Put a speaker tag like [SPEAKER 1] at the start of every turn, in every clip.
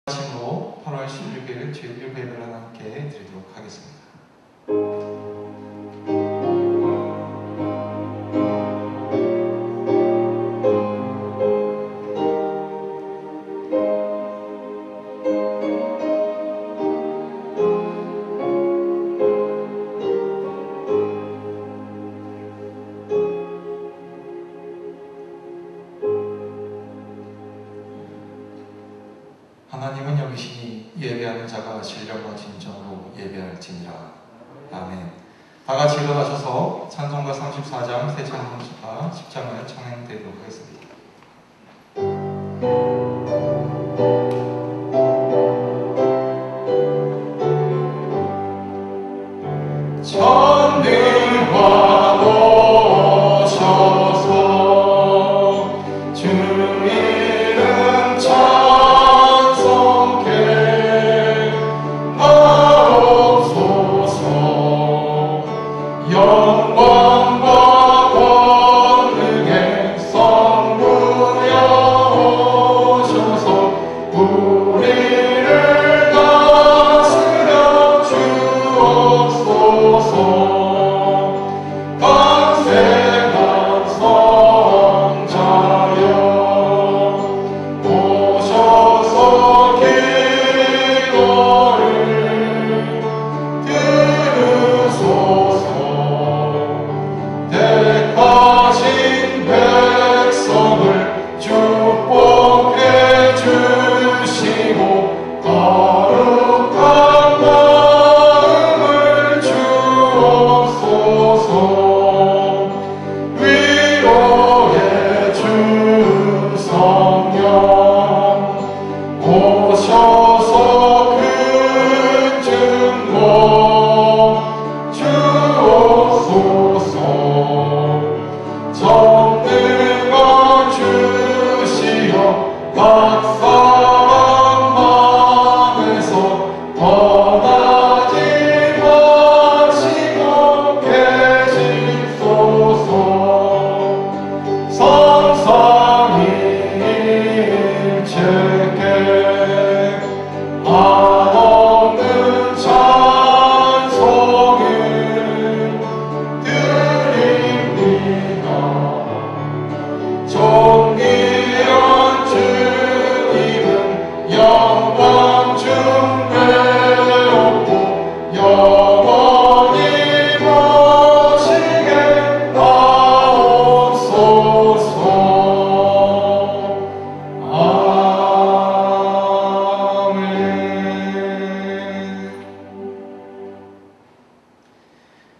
[SPEAKER 1] 아침으로 8월 16일 주일 예배를 함께 드리도록 하겠습니다. 하나님은 여기시니 예배하는 자가 신령과 진정으로 예배할지니라. 아멘. 다같이 일어나셔서 찬송가 34장 새 찬송가 10장을 찬양드리도록 하겠습니다.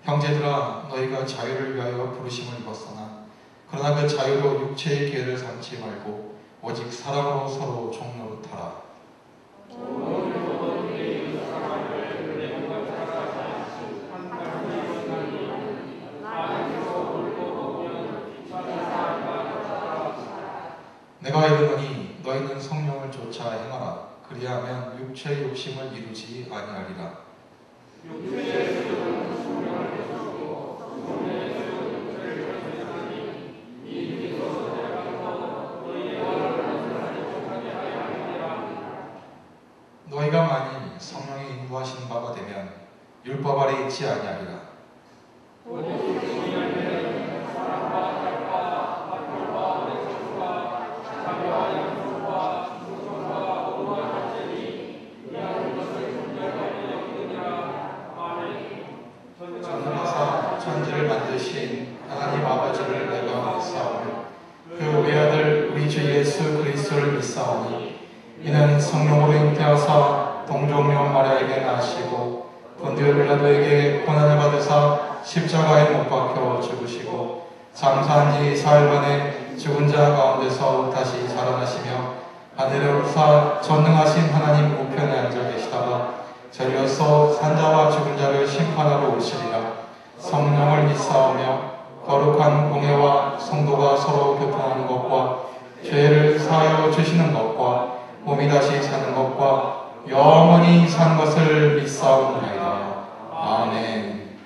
[SPEAKER 1] 형제들아, 너희가 자유를 위하여 부르심을 입었으나 그러나 그 자유로 육체의 기회를 삼지 말고 오직 사랑으로 서로 종노릇하라. 내가 이르노니 너희는 성령을 쫓아 행하라. 그리하면 육체의 욕심을 이루지 아니하리라. 너희가 만일 성령의 인도하신 바가 되면 율법 아래 있지 아니하리라. 전능하사 천지를 만드신 하나님 아버지를 내가 믿사오며 그 외아들 우리 주 예수 그리스도를 믿사오니 이는 성령으로 잉태하사 동정녀 마리아에게 나시고 본디오 빌라도에게 고난을 받으사 십자가에 못 박혀 죽으시고 장사한 지 사흘 만에 죽은 자 가운데서 다시 살아나시며 하늘에 오르사 전능하신 하나님 우편에 앉아 계시다가 저리로서 산자와 죽은 자를 심판하러 오시리라. 성령을 믿사오며 거룩한 공예와 성도가 서로 교통하는 것과 죄를 사하여 주시는 것과 몸이 다시 사는 것과 영원히 사는 것을 믿사옵나이다. 아멘.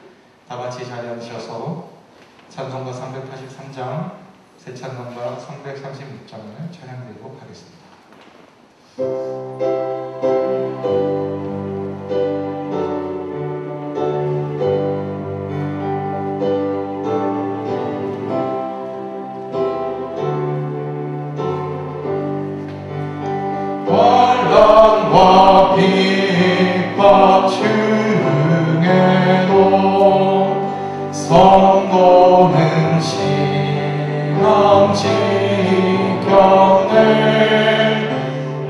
[SPEAKER 1] 다같이 자리에 앉으셔서 찬송가 383장 새 찬송가 336장을 찬양드리도록 하겠습니다. 환란과 핍박 중에도 성도는 신앙 지켰네.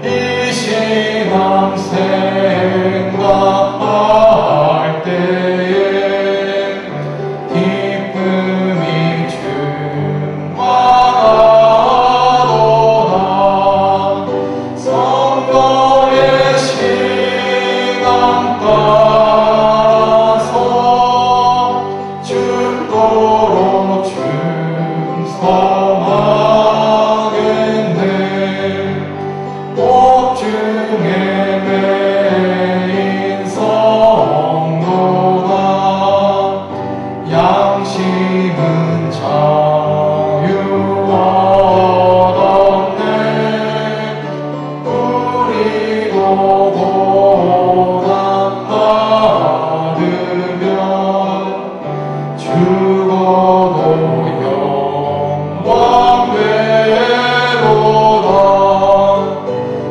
[SPEAKER 1] 이 신앙 생각할 때에 기쁨이 충만하도다. 성도의 신앙 따라서 죽도록 충성하겠네. 복중에 매인 성도가 양심은 자유와 얻었네. 우리도 고난 받으면 죽어도 영광 되도다.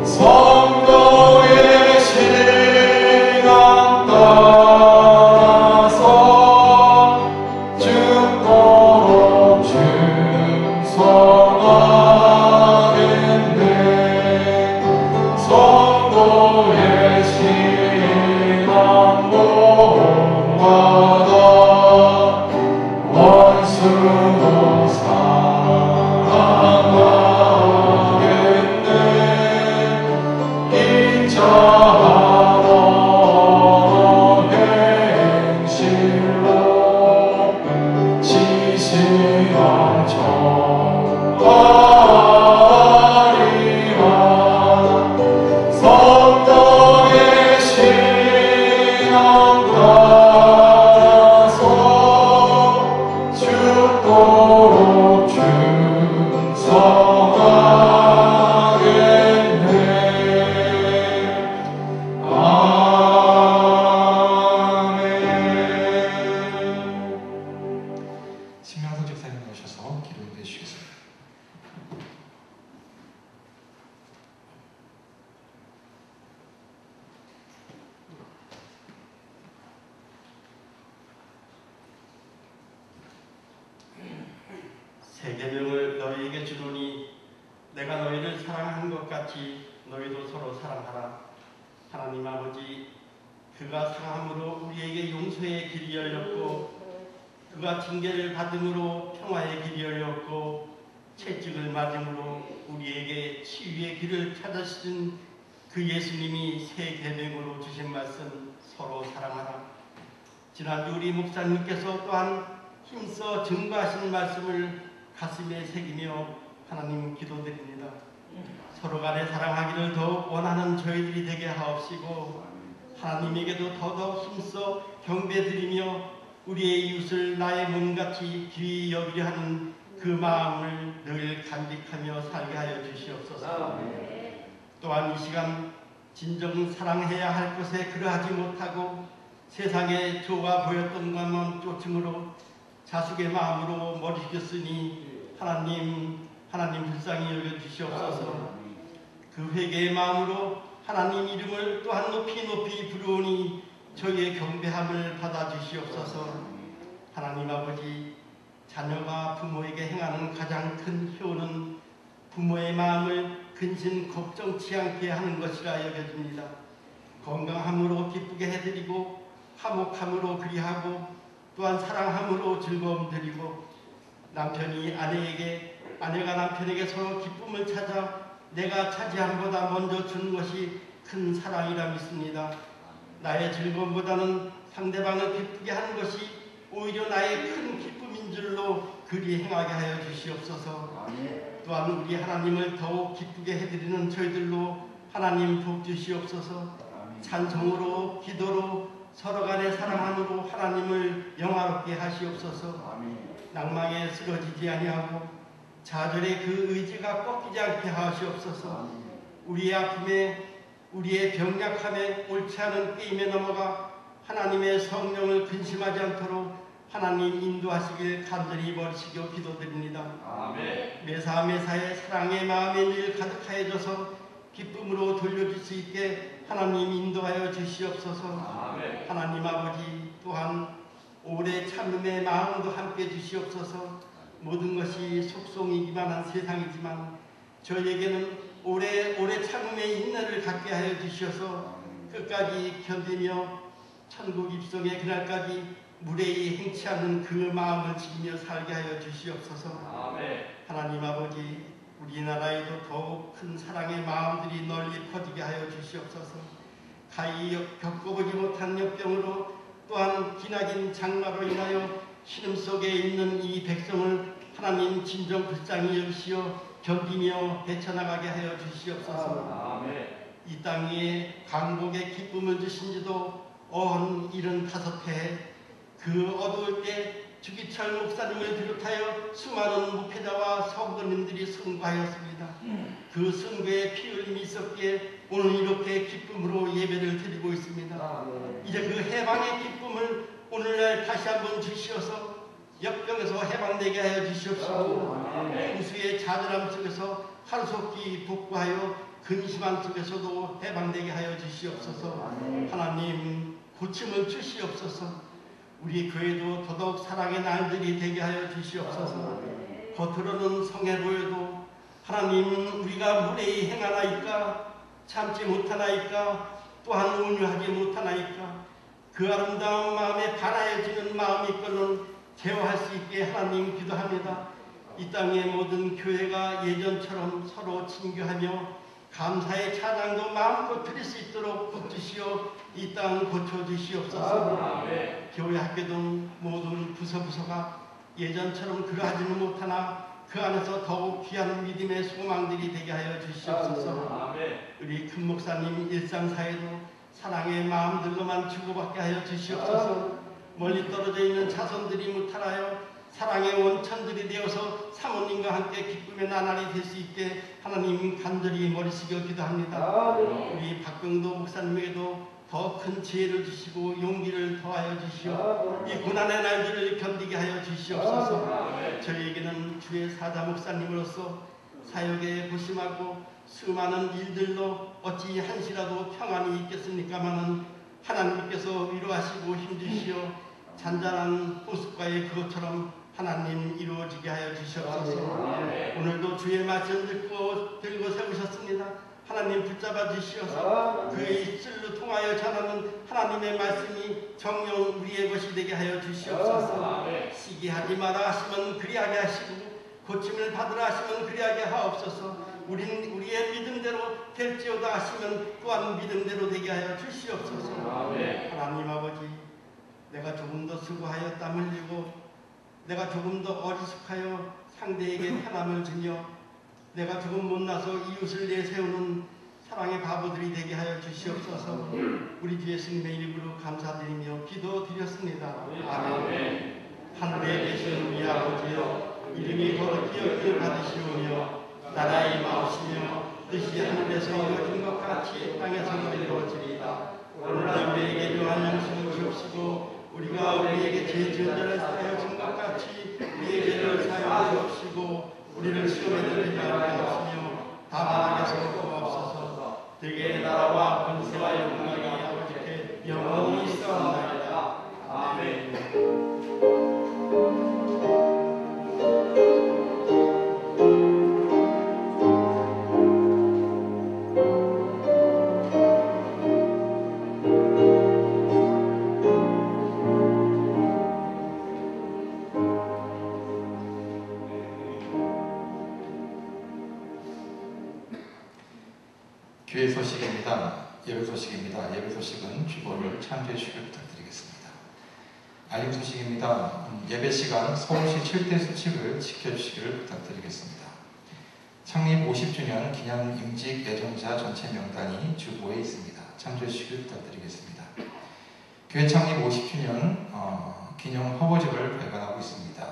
[SPEAKER 1] 성도의 신앙 따라서 죽도록 충성하겠네. 성도의 신앙 몸마다 원수도 사랑하겠네. 인자하던 행실로 지시랑 전하리라. 성도의 신앙 따라서 죽도록 충성하겠네. 아멘. 신명선 집사님 나오셔서 기도해 주시겠습니다.
[SPEAKER 2] 새 계명을 너희에게 주노니 내가 너희를 사랑한 것 같이 너희도 서로 사랑하라. 하나님 아버지, 그가 상함으로 우리에게 용서의 길이 열렸고 그가 징계를 받음으로 평화의 길이 열렸고 채찍을 맞음으로 우리에게 치유의 길을 찾으신 그 예수님이 새 계명으로 주신 말씀 서로 사랑하라. 지난주 우리 목사님께서 또한 힘써 증거하신 말씀을 가슴에 새기며 하나님 기도드립니다. 서로 간에 사랑하기를 더욱 원하는 저희들이 되게 하옵시고 하나님에게도 더더욱 힘써 경배드리며 우리의 이웃을 나의 몸같이 귀히 여기려 하는 그 마음을 늘 간직하며 살게 하여 주시옵소서. 또한 이 시간 진정 사랑해야 할 것에 그러하지 못하고 세상에 좋아 보였던 것만 쫓음으로 자숙의 마음으로 머리 숙였으니 하나님 불쌍히 여겨 주시옵소서. 그 회개의 마음으로 하나님 이름을 또한 높이 부르오니 저희의 경배함을 받아 주시옵소서. 하나님 아버지, 자녀가 부모에게 행하는 가장 큰 효는 부모의 마음을 근심 걱정치 않게 하는 것이라 여겨집니다. 건강함으로 기쁘게 해드리고 화목함으로 그리하고 또한 사랑함으로 즐거움 드리고 남편이 아내에게 아내가 남편에게 서로 기쁨을 찾아 내가 차지함보다 먼저 주는 것이 큰 사랑이라 믿습니다. 나의 즐거움보다는 상대방을 기쁘게 하는 것이 오히려 나의 큰 기쁨인 줄로 그리 행하게 하여 주시옵소서. 또한 우리 하나님을 더욱 기쁘게 해드리는 저희들로 하나님 복 주시옵소서. 찬송으로 기도로 서로 간의 사랑함으로 하나님을 영화롭게 하시옵소서. 낭망에 쓰러지지 아니하고 좌절의 그 의지가 꺾이지 않게 하시옵소서. 우리의 아픔에 우리의 병약함에 옳지 않은 게임에 넘어가 하나님의 성령을 근심하지 않도록 하나님 인도하시길 간절히 버리시고 기도드립니다. 아멘. 매사매사의 사랑의 마음이 늘 가득하여져서 기쁨으로 돌려줄 수 있게 하나님 인도하여 주시옵소서. 하나님 아버지 또한 오래 참음의 마음도 함께 주시옵소서. 모든 것이 속송이기만 한 세상이지만 저에게는 오래 참음의 인내를 갖게 하여 주시어서 끝까지 견디며 천국 입성의 그날까지 무례히 행치 않는 그 마음을 지키며 살게 하여 주시옵소서. 하나님 아버지 우리나라에도 더욱 큰 사랑의 마음들이 널리 퍼지게 하여 주시옵소서. 가히 겪어보지 못한 역병으로 또한 기나긴 장마로 인하여 신음 속에 있는 이 백성을 하나님 진정 불쌍히 여기시어 견디며 헤쳐나가게 하여 주시옵소서. 이 땅에 강복의 기쁨을 주신지도 75해 그 어두울 때 주기철 목사님을 비롯하여 수많은 목회자와 성도님들이 승부하였습니다. 그 승부에 피 흘림이 있었기에 오늘 이렇게 기쁨으로 예배를 드리고 있습니다. 이제 그 해방의 기쁨을 오늘날 다시 한번 주시어서 역병에서 해방되게 하여 주시옵소서. 홍수의 자잘함 속에서 하루속히 복구하여 근심함 속에서도 해방되게 하여 주시옵소서. 하나님 고침을 주시옵소서. 우리 교회도 더더욱 사랑의 날들이 되게 하여 주시옵소서. 겉으로는 성해 보여도 하나님 우리가 무례히 행하나이까 참지 못하나이까 또한 온유하지 못하나이까 그 아름다운 마음에 반하여지는 마음이 있거든 제어할 수 있게 하나님 기도합니다. 이 땅의 모든 교회가 예전처럼 서로 친교하며 감사의 찬양도 마음껏 드릴 수 있도록 붙주시어 이 땅 고쳐주시옵소서. 교회 학교 등 모든 부서가 예전처럼 그러하지는 못하나 그 안에서 더욱 귀한 믿음의 소망들이 되게 하여 주시옵소서. 우리 큰 목사님 일상사에도 사랑의 마음들로만 주고받게 하여 주시옵소서. 멀리 떨어져 있는 자손들이 무탈하여 사랑의 원천들이 되어서 사모님과 함께 기쁨의 나날이 될 수 있게 하나님 간절히 머리 숙여 기도합니다. 우리 박병도 목사님에게도 더 큰 지혜를 주시고 용기를 더하여 주시오. 이 고난의 날들을 견디게 하여 주시옵소서. 저희에게는 주의 사자 목사님으로서 사역에 고심하고 수많은 일들로 어찌 한시라도 평안이 있겠습니까마는 하나님께서 위로하시고 힘주시어 잔잔한 호숫가의 그것처럼 하나님 이루어지게 하여 주시옵소서. 오늘도 주의 말씀 들고 세우셨습니다. 하나님 붙잡아 주시어서 그의 입술로 통하여 전하는 하나님의 말씀이 정녕 우리의 것이 되게 하여 주시옵소서. 시기하지 마라 하시면 그리하게 하시고 고침을 받으라 하시면 그리하게 하옵소서. 우리의 믿음대로 될지어다 하시면 또한 믿음대로 되게 하여 주시옵소서. 하나님 아버지 내가 조금 더 수고하여 땀 흘리고 내가 조금 더 어리숙하여 상대에게 편함을 주며 내가 조금 못나서 이웃을 내세우는 사랑의 바보들이 되게 하여 주시옵소서. 우리 주 예수님의 이름으로 감사드리며 기도드렸습니다. 아멘. 하늘에 계신 우리 아버지여 이름이 거룩히 여김을 받으시오며 나라의 마옵시며 뜻이 하늘에서 이루어진 것 같이 땅에서도 이루어지리이다. 오늘날 우리에게 요한 양식을 주옵시고 우리가 우리에게 죄 지은 자를 사하여 준 것 같이 우리의 죄를 사하여 주옵시고 우리를 시험에 들지 말게 하시며 다만 악에서 구하옵소서. 대개 나라와 권세와 영광이 아버지께 영원히 있사옵나이다. 아멘.
[SPEAKER 1] 교회 소식입니다. 예배 소식입니다. 예배 소식은 주보를 참조해 주시길 부탁드리겠습니다. 알림 소식입니다. 예배 시간 서울시 7대 수칙을 지켜주시기를 부탁드리겠습니다. 창립 50주년 기념 임직 예정자 전체 명단이 주보에 있습니다. 참조해 주시길 부탁드리겠습니다. 교회 창립 50주년 기념 화보집을 발간하고 있습니다.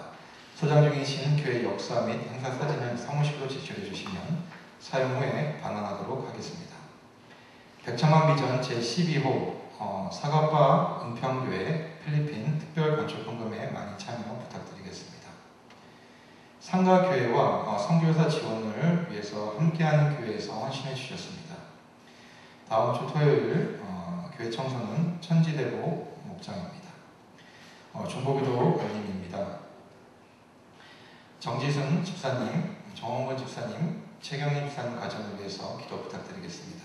[SPEAKER 1] 소장 중이신 교회 역사 및 행사 사진을 사무실로 제출해 주시면 사용 후에 반환하도록 하겠습니다. 백천만 비전 제12호 사과바 은평교회 필리핀 특별 건축헌금에 많이 참여 부탁드리겠습니다. 상가교회와 선교사 지원을 위해서 함께하는 교회에서 헌신해 주셨습니다. 다음 주 토요일 교회 청소는 천지대로 목장입니다. 중보기도 열림입니다. 정지승 집사님, 정원근 집사님, 최경림 집사님 가정을 위해서 기도 부탁드리겠습니다.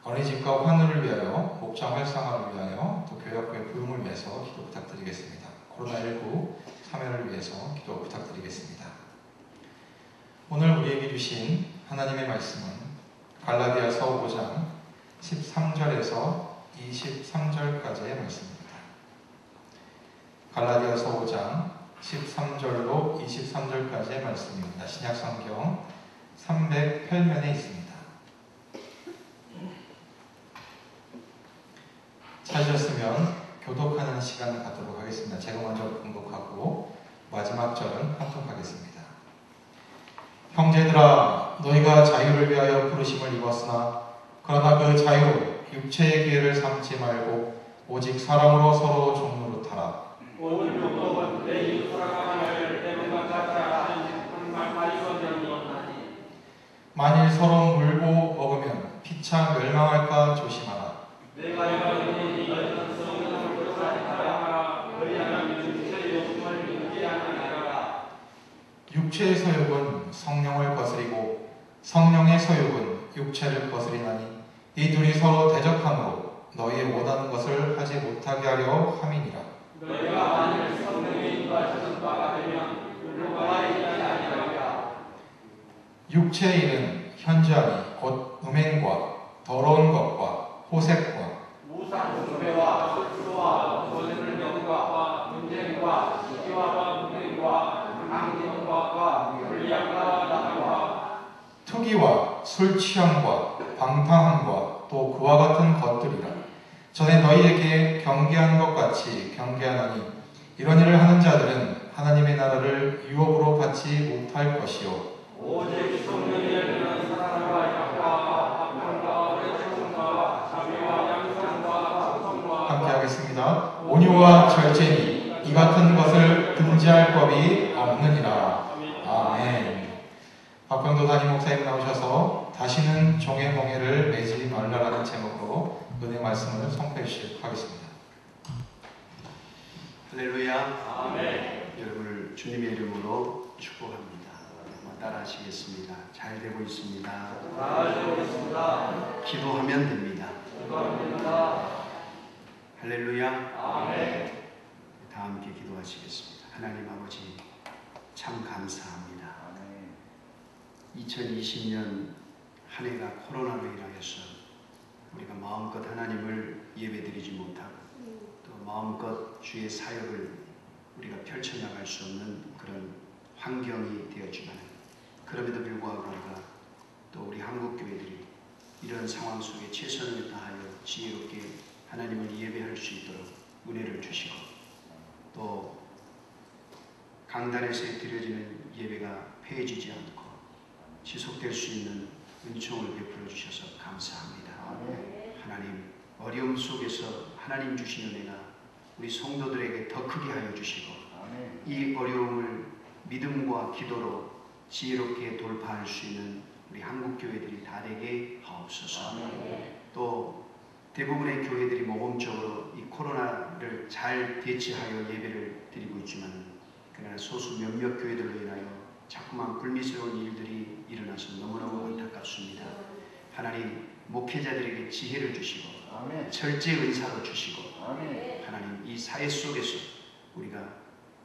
[SPEAKER 1] 어린이집과 환우를 위하여, 목장 활성화를 위하여, 또 교역부의 부흥을 위해서 기도 부탁드리겠습니다. 코로나19 사면을 위해서 기도 부탁드리겠습니다. 오늘 우리에게 주신 하나님의 말씀은 갈라디아서 5장 13절에서 23절까지의 말씀입니다. 갈라디아서 5장 13절로 23절까지의 말씀입니다. 신약성경 308면에 있습니다. 찾으셨으면 교독하는 시간을 갖도록 하겠습니다. 제가 먼저 봉독하고 마지막 절은 합독하겠습니다. 형제들아, 너희가 자유를 위하여 부르심을 입었으나 그러나 그 자유로 육체의 기회를 삼지 말고 오직 사랑으로 서로 종노릇하라.
[SPEAKER 3] 오늘 율법은 내 이웃 사랑하기를 내 몸과 같이 하는 한 말씀이었나니
[SPEAKER 1] 만일 서로 물고 먹으면 피차 멸망할까 조심하라.
[SPEAKER 3] 내가 이르노니 너희는 성령을 끝까지 사랑하라. 그리하면 육체의 욕심을 이루지 아니하리라.
[SPEAKER 1] 육체의 소욕은 성령을 거스리고 성령의 소욕은 육체를 거스리나니 이 둘이 서로 대적함으로 너희의 원하는 것을 하지 못하게 하려 함이니라.
[SPEAKER 3] 너희가 만일 성령의 인도하시는 바가 되면 율법과 일하지 아니하리라.
[SPEAKER 1] 육체의 일은 현저하니 곧 음행과 더러운 것과 호색과
[SPEAKER 3] 우상 숭배와 술수와 모든 명과 분쟁과 시기와 분쟁과 강진과 불량과 낙과
[SPEAKER 1] 투기와 술 취함과 방탕함과 또 그와 같은 것들이라. 전에 너희에게 경계하는 것 같이 경계하나니 이런 일을 하는 자들은 하나님의 나라를 유업으로 받지 못할 것이요
[SPEAKER 3] 오직 성령이 열리는 사랑과 약과 합평과 회중과 자비와 양성과 충성과
[SPEAKER 1] 함께 하겠습니다. 온유와 절제니 이 같은 것을 금지할 법이 없느니라. 아멘. 박병도 담임 목사님 나오셔서 다시는 종의 멍에를 매지 말라라는 제목으로 은혜 말씀을 선포해 주시도록 하겠습니다.
[SPEAKER 2] 할렐루야.
[SPEAKER 3] 아멘.
[SPEAKER 2] 여러분을 주님의 이름으로 축복합니다. 따라하시겠습니다. 잘 되고 있습니다.
[SPEAKER 3] 잘 되고 있습니다.
[SPEAKER 2] 기도하면 됩니다.
[SPEAKER 3] 기도합니다.
[SPEAKER 2] 할렐루야.
[SPEAKER 3] 아멘.
[SPEAKER 2] 다 함께 기도하시겠습니다. 하나님 아버지 참 감사합니다. 2020년 한 해가 코로나로 인하여서 우리가 마음껏 하나님을 예배드리지 못하고 또 마음껏 주의 사역을 우리가 펼쳐나갈 수 없는 그런 환경이 되었지만 그럼에도 불구하고 우리가 또 우리 한국교회들이 이런 상황 속에 최선을 다하여 지혜롭게 하나님을 예배할 수 있도록 은혜를 주시고 또 강단에서 드려지는 예배가 폐해지지 않고 지속될 수 있는 은총을 베풀어 주셔서 감사합니다. 하나님 어려움 속에서 하나님 주신 은혜가 우리 성도들에게 더 크게 하여 주시고 이 어려움을 믿음과 기도로 지혜롭게 돌파할 수 있는 우리 한국교회들이 다 되게 하옵소서. 또 대부분의 교회들이 모범적으로 이 코로나를 잘 대처하여 예배를 드리고 있지만 그러나 소수 몇몇 교회들로 인하여 자꾸만 불미스러운 일들이 일어나서 너무너무 안타깝습니다. 하나님 목회자들에게 지혜를 주시고 절제 은사로 주시고 하나님 이 사회 속에서 우리가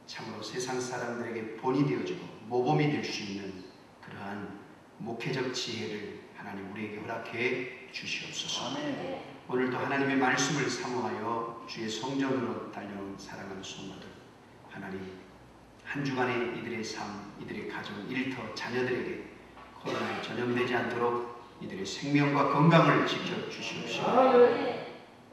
[SPEAKER 2] 참으로 세상 사람들에게 본이 되어지고 모범이 될 수 있는 그러한 목회적 지혜를 하나님 우리에게 허락해 주시옵소서. 오늘도 하나님의 말씀을 사모하여 주의 성전으로 달려온 사랑하는 성도들 하나님 한 주간의 이들의 삶, 이들의 가정, 일터, 자녀들에게 코로나에 전염되지 않도록 이들의 생명과 건강을 지켜주시옵시고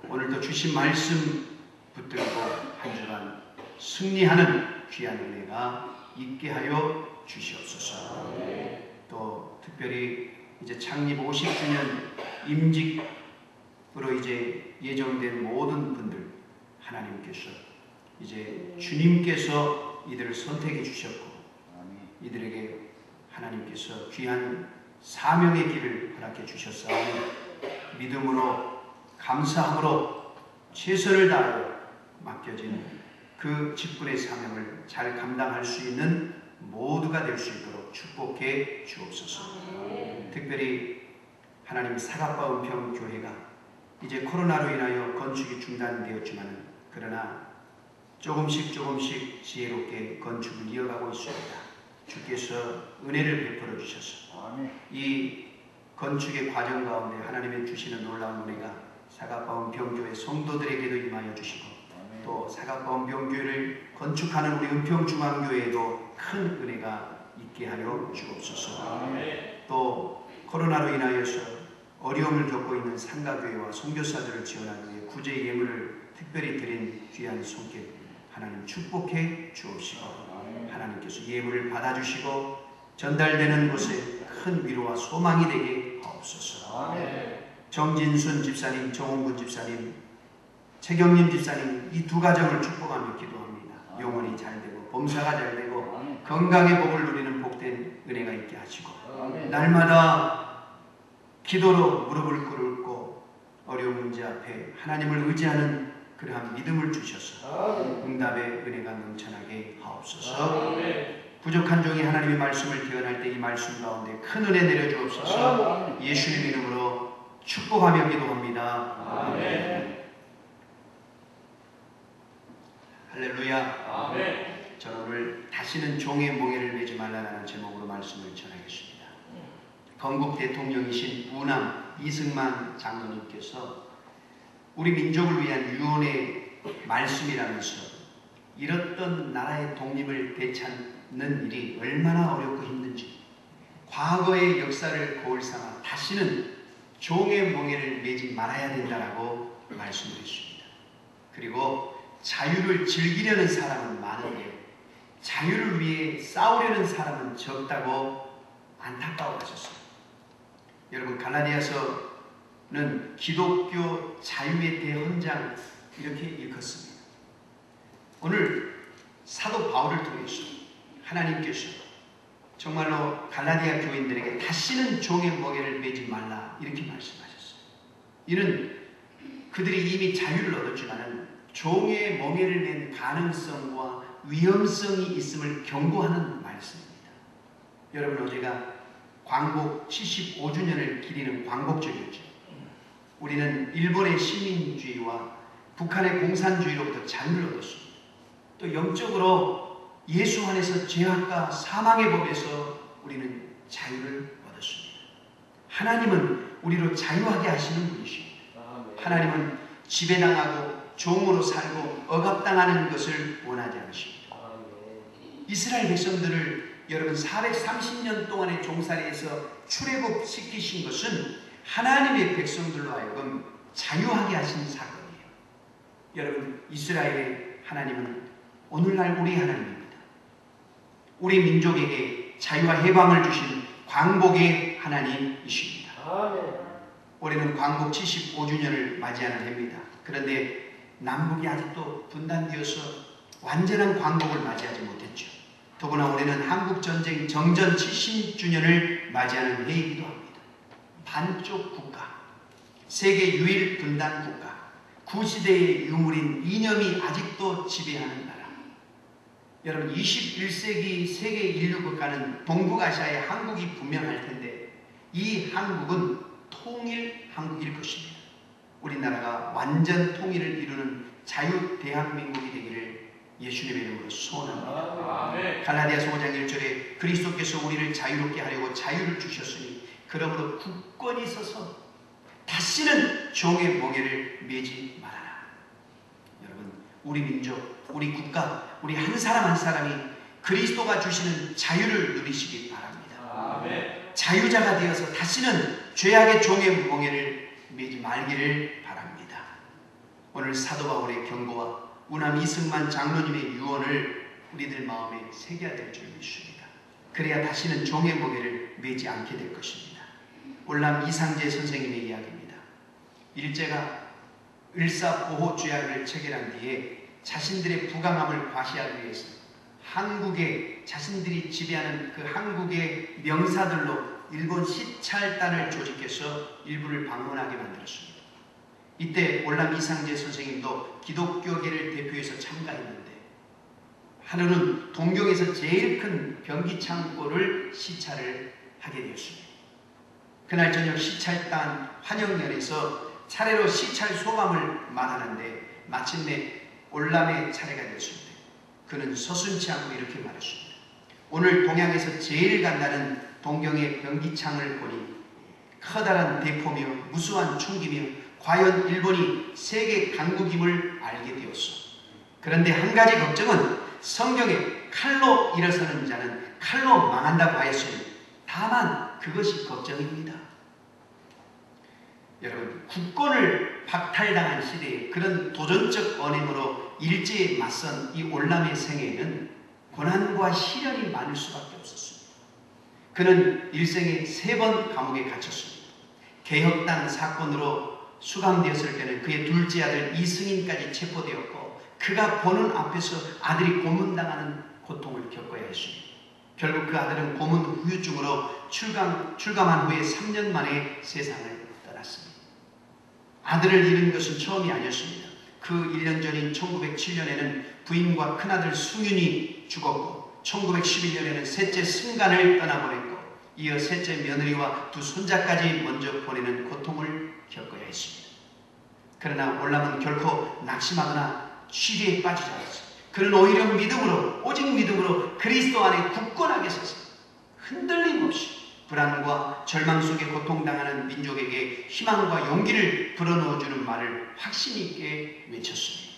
[SPEAKER 2] 오늘도 주신 말씀 붙들고 한 주간 승리하는 귀한 은혜가 있게 하여 주시옵소서. 또 특별히 이제 창립 50주년 임직으로 이제 예정된 모든 분들 하나님께서 이제 주님께서 이들을 선택해 주셨고 이들에게 하나님께서 귀한 사명의 길을 허락해 주셨사오니
[SPEAKER 4] 믿음으로 감사함으로 최선을 다하여 맡겨진 그 직분의 사명을 잘 감당할 수 있는 모두가 될 수 있도록 축복해 주옵소서. 특별히 하나님 사갑바운평 교회가 이제 코로나로 인하여 건축이 중단되었지만 그러나 조금씩 지혜롭게 건축을 이어가고 있습니다. 주께서 은혜를 베풀어 주셔서 이 건축의 과정 가운데 하나님의 주시는 놀라운 은혜가 사갑바운평교회 성도들에게도 임하여 주시고 또 사갑바운평교회를 건축하는 우리 은평중앙교회에도 큰 은혜가 있게 하여 주옵소서. 또 코로나로 인하여서 어려움을 겪고 있는 상가교회와 선교사들을 지원하기 위해 구제 예물을 특별히 드린 귀한 손길 하나님 축복해 주옵시고 하나님께서 예물을 받아주시고 전달되는 곳에 큰 위로와 소망이 되게 하옵소서. 정진순 집사님, 정홍근 집사님, 최경림 집사님 이 두 가정을 축복하며 기도합니다. 영혼이 잘되고 범사가 잘되고 건강의 복을 누리는 복된 은혜가 있게 하시고 날마다 기도로 무릎을 꿇고 어려운 문제 앞에 하나님을 의지하는 그러한 믿음을 주셔서 응답의 은혜가 넘쳐나게 하옵소서. 부족한 종이 하나님의 말씀을 기원할 때 이 말씀 가운데 큰 은혜 내려주옵소서. 예수님 이름으로 축복하며 기도합니다. 아멘. 할렐루야. 아멘. 저는 오늘 다시는 종의 몽해를 매지 말라라는 제목으로 말씀을 전하겠습니다. 건국 대통령이신 우남 이승만 장로님께서 우리 민족을 위한 유언의 말씀이라면서 잃었던 나라의 독립을 되찾는 일이 얼마나 어렵고 힘든지 과거의 역사를 거울 삼아 다시는 종의 멍에를 매지 말아야 된다라고 말씀드렸습니다. 그리고 자유를 즐기려는 사람은 많은데 자유를 위해 싸우려는 사람은 적다고 안타까워하셨어요. 여러분 갈라디아서는 기독교 자유의 대헌장 이렇게 일컫습니다. 오늘 사도 바울을 통해서 하나님께서 정말로 갈라디아 교인들에게 다시는 종의 멍에를 매지 말라 이렇게 말씀하셨어요. 이는 그들이 이미 자유를 얻었지만 종의 멍에를 맨 가능성과 위험성이 있음을 경고하는 말씀입니다. 여러분 어제가 광복 75주년을 기리는 광복절이었죠. 우리는 일본의 식민주의와 북한의 공산주의로부터 자유를 얻었습니다. 또 영적으로 예수 안에서 죄악과 사망의 법에서 우리는 자유를 얻었습니다. 하나님은 우리로 자유하게 하시는 분이십니다. 하나님은 지배당하고 종으로 살고 억압당하는 것을 원하지 않으십니다. 이스라엘 백성들을 여러분 430년 동안의 종살이에서 출애굽시키신 것은 하나님의 백성들로 하여금 자유하게 하신 사건이에요. 여러분 이스라엘의 하나님은 오늘날 우리 하나님입니다. 우리 민족에게 자유와 해방을 주신 광복의 하나님이십니다. 올해는 광복 75주년을 맞이하는 해입니다. 그런데 남북이 아직도 분단되어서 완전한 광복을 맞이하지 못했죠. 더구나 올해는 한국전쟁 정전 70주년을 맞이하는 해이기도 합니다. 반쪽 국가, 세계 유일 분단 국가, 구시대의 유물인 이념이 아직도 지배하는 나라. 여러분 21세기 세계 인류 국가는 동북아시아의 한국이 분명할 텐데 이 한국은 통일 한국일 것입니다. 우리나라가 완전 통일을 이루는 자유 대한민국이 되기를 예수님의 이름으로 소원합니다. 갈라디아서 5장 1절에 그리스도께서 우리를 자유롭게 하려고 자유를 주셨으니 그러므로 굳건히 서서 다시는 종의 멍에를 매지 말아라. 여러분 우리 민족, 우리 국가, 우리 한 사람 한 사람이 그리스도가 주시는 자유를 누리시기 바랍니다. 자유자가 되어서 다시는 죄악의 종의 멍에를 매지 말기를 바랍니다. 오늘 사도 바울의 경고와 우남 이승만 장로님의 유언을 우리들 마음에 새겨야 될 줄 믿습니다. 그래야 다시는 종의 멍에를 매지 않게 될 것입니다. 올람 이상재 선생님의 이야기입니다. 일제가 을사보호죄악을 체결한 뒤에 자신들의 부강함을 과시하기 위해서 한국에 자신들이 지배하는 그 한국의 명사들로 일본 시찰단을 조직해서 일부를 방문하게 만들었습니다. 이때 올람 이상재 선생님도 기독교계를 대표해서 참가했는데 하루는 동경에서 제일 큰 변기창고를 시찰을 하게 되었습니다. 그날 저녁 시찰단 환영연에서 차례로 시찰 소감을 말하는데 마침내 올람의 차례가 되었습니다. 그는 서슴지 않고 이렇게 말했습니다. 오늘 동양에서 제일 간다는 동경의 변기창을 보니 커다란 대포며 무수한 총기며 과연 일본이 세계 강국임을 알게 되었어. 그런데 한 가지 걱정은 성경에 칼로 일어서는 자는 칼로 망한다고 하였으니 다만 그것이 걱정입니다. 여러분, 국권을 박탈당한 시대에 그런 도전적 언행으로 일제에 맞선 이 올람의 생애에는 고난과 시련이 많을 수밖에 없었습니다. 그는 일생에 3번 감옥에 갇혔습니다. 개혁당 사건으로 수감되었을 때는 그의 둘째 아들 이승인까지 체포되었고 그가 보는 앞에서 아들이 고문당하는 고통을 겪어야 했습니다. 결국 그 아들은 고문 후유증으로 출감한 후에 3년 만에 세상을 떠났습니다. 아들을 잃은 것은 처음이 아니었습니다. 그 1년 전인 1907년에는 부인과 큰아들 승윤이 죽었고 1911년에는 셋째 승간을 떠나보냈고 이어 셋째 며느리와 2 손자까지 먼저 보내는 고통을 겪어야 했습니다. 그러나 올람은 결코 낙심하거나 취리에 빠지지 않았습니다. 그는 오히려 믿음으로, 오직 믿음으로 그리스도 안에 굳건하게 서서 흔들림 없이 불안과 절망 속에 고통당하는 민족에게 희망과 용기를 불어넣어주는 말을 확신 있게 외쳤습니다.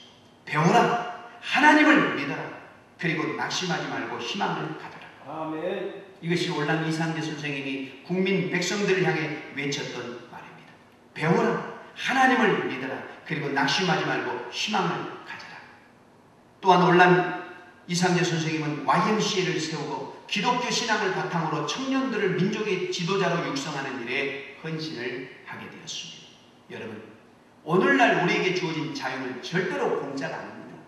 [SPEAKER 4] 배워라, 하나님을 믿어라, 그리고 낙심하지 말고 희망을 가져라.
[SPEAKER 3] 아멘.
[SPEAKER 4] 이것이 올람 이상재 선생님이 국민 백성들을 향해 외쳤던 말입니다. 배워라, 하나님을 믿어라, 그리고 낙심하지 말고 희망을 가져라. 또한 올람 이상재 선생님은 YMCA를 세우고 기독교 신앙을 바탕으로 청년들을 민족의 지도자로 육성하는 일에 헌신을 하게 되었습니다. 여러분, 오늘날 우리에게 주어진 자유는 절대로 공짜가 아닙니다.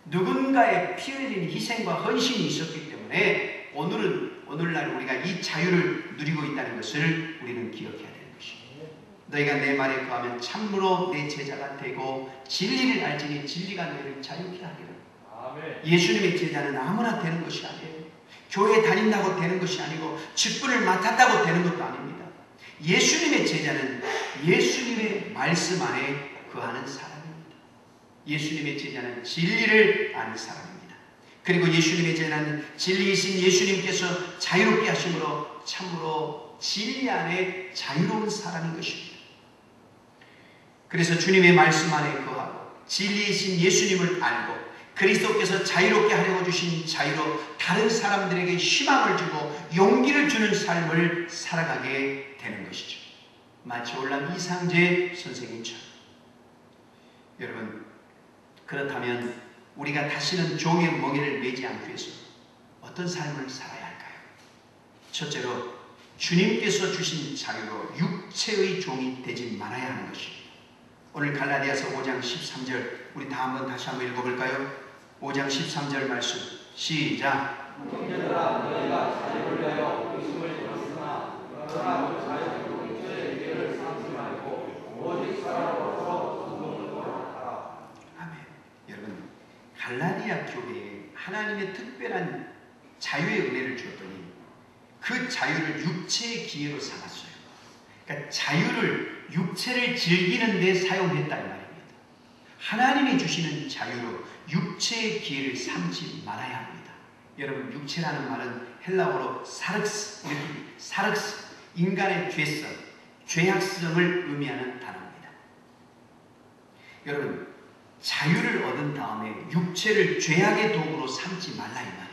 [SPEAKER 4] 누군가의 피 흘린 희생과 헌신이 있었기 때문에 오늘날 우리가 이 자유를 누리고 있다는 것을 우리는 기억해야 되는 것입니다. 너희가 내 말에 거하면 참으로 내 제자가 되고 진리를 알지니 진리가 너희를 자유케 하리라.
[SPEAKER 3] 아멘.
[SPEAKER 4] 예수님의 제자는 아무나 되는 것이 아니에요. 교회 다닌다고 되는 것이 아니고 직분을 맡았다고 되는 것도 아닙니다. 예수님의 제자는 예수님의 말씀 안에 거하는 사람입니다. 예수님의 제자는 진리를 아는 사람입니다. 그리고 예수님의 제자는 진리이신 예수님께서 자유롭게 하심으로 참으로 진리 안에 자유로운 사람인 것입니다. 그래서 주님의 말씀 안에 거하고 진리이신 예수님을 알고 그리스도께서 자유롭게 하려고 주신 자유로 다른 사람들에게 희망을 주고 용기를 주는 삶을 살아가게 되는 것이죠. 마치 올람 이상재 선생님처럼. 여러분, 그렇다면 우리가 다시는 종의 멍에를 매지 않기 위해서 어떤 삶을 살아야 할까요? 첫째로 주님께서 주신 자유로 육체의 종이 되지 말아야 하는 것입니다. 오늘 갈라디아서 5장 13절 우리 다 한번 다시 한번 읽어볼까요? 5장 13절 말씀 시작.
[SPEAKER 3] 형제들아, 너희가 자유를 위하여 의심을 입었으나 그러나 그 자유로 육체의 길을 삼지 말고 오직 사랑으로서 순종을 하라.
[SPEAKER 4] 아멘. 여러분, 갈라디아 교회에 하나님의 특별한 자유의 은혜를 주었더니 그 자유를 육체의 기회로 삼았어요. 그러니까 자유를 육체를 즐기는 데 사용했다 이 말입니다. 하나님이 주시는 자유로 육체의 기회를 삼지 말아야 합니다. 여러분, 육체라는 말은 헬라어로 사륵스, 인간의 죄성, 죄악성을 의미하는 단어입니다. 여러분, 자유를 얻은 다음에 육체를 죄악의 도구로 삼지 말라 이 말이에요.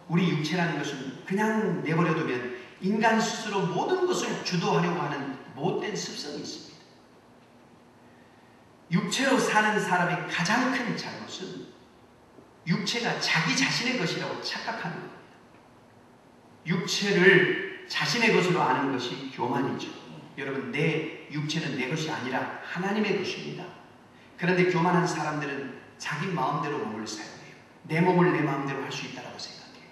[SPEAKER 4] 우리 육체라는 것은 그냥 내버려두면 인간 스스로 모든 것을 주도하려고 하는 못된 습성이 있습니다. 육체로 사는 사람의 가장 큰 잘못은 육체가 자기 자신의 것이라고 착각하는 겁니다. 육체를 자신의 것으로 아는 것이 교만이죠. 여러분, 내 육체는 내 것이 아니라 하나님의 것입니다. 그런데 교만한 사람들은 자기 마음대로 몸을 사용해요. 내 몸을 내 마음대로 할 수 있다고 생각해요.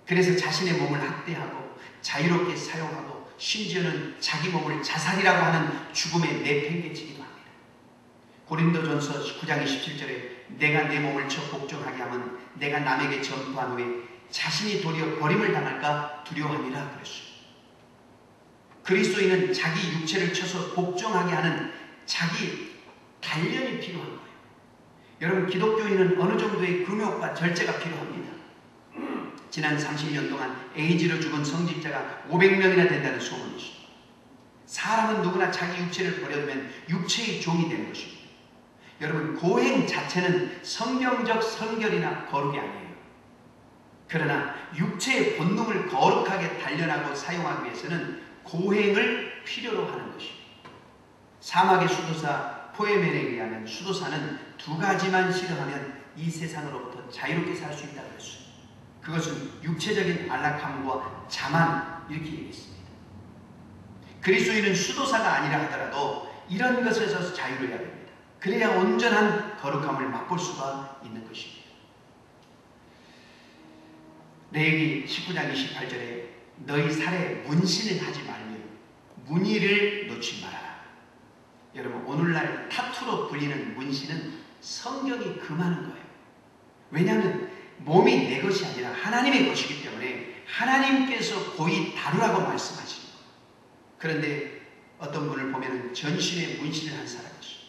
[SPEAKER 4] 그래서 자신의 몸을 학대하고 자유롭게 사용하고 심지어는 자기 몸을 자살이라고 하는 죽음에 내팽개치기도 합니다. 고린도전서 9장 27절에 내가 내 몸을 쳐 복종하게 하면 내가 남에게 전부한 후에 자신이 도리어 버림을 당할까 두려워함이라 그랬어요. 그리스도인은 자기 육체를 쳐서 복종하게 하는 자기 단련이 필요한 거예요. 여러분, 기독교인은 어느 정도의 금욕과 절제가 필요합니다. 지난 30년 동안 에이즈로 죽은 성직자가 500명이나 된다는 소문이 있습니다. 사람은 누구나 자기 육체를 버려두면 육체의 종이 되는 것입니다. 여러분, 고행 자체는 성경적 성결이나 거룩이 아니에요. 그러나 육체의 본능을 거룩하게 단련하고 사용하기 위해서는 고행을 필요로 하는 것입니다. 사막의 수도사 포에멘에 의하면 수도사는 두 가지만 싫어하면 이 세상으로부터 자유롭게 살 수 있다고 했어요. 그것은 육체적인 안락함과 자만, 이렇게 얘기했습니다. 그리스도인은 수도사가 아니라 하더라도 이런 것에서 자유로워야 됩니다. 그래야 온전한 거룩함을 맛볼 수가 있는 것입니다. 레위기 19장 28절에 너희 살에 문신을 하지 말며 무늬를 놓지 말아라. 여러분, 오늘날 타투로 불리는 문신은 성경이 금하는 거예요. 왜냐하면 몸이 내 것이 아니라 하나님의 것이기 때문에 하나님께서 고이 다루라고 말씀하시는 거예요. 그런데 어떤 분을 보면 전신에 문신을 한 사람이 있어요.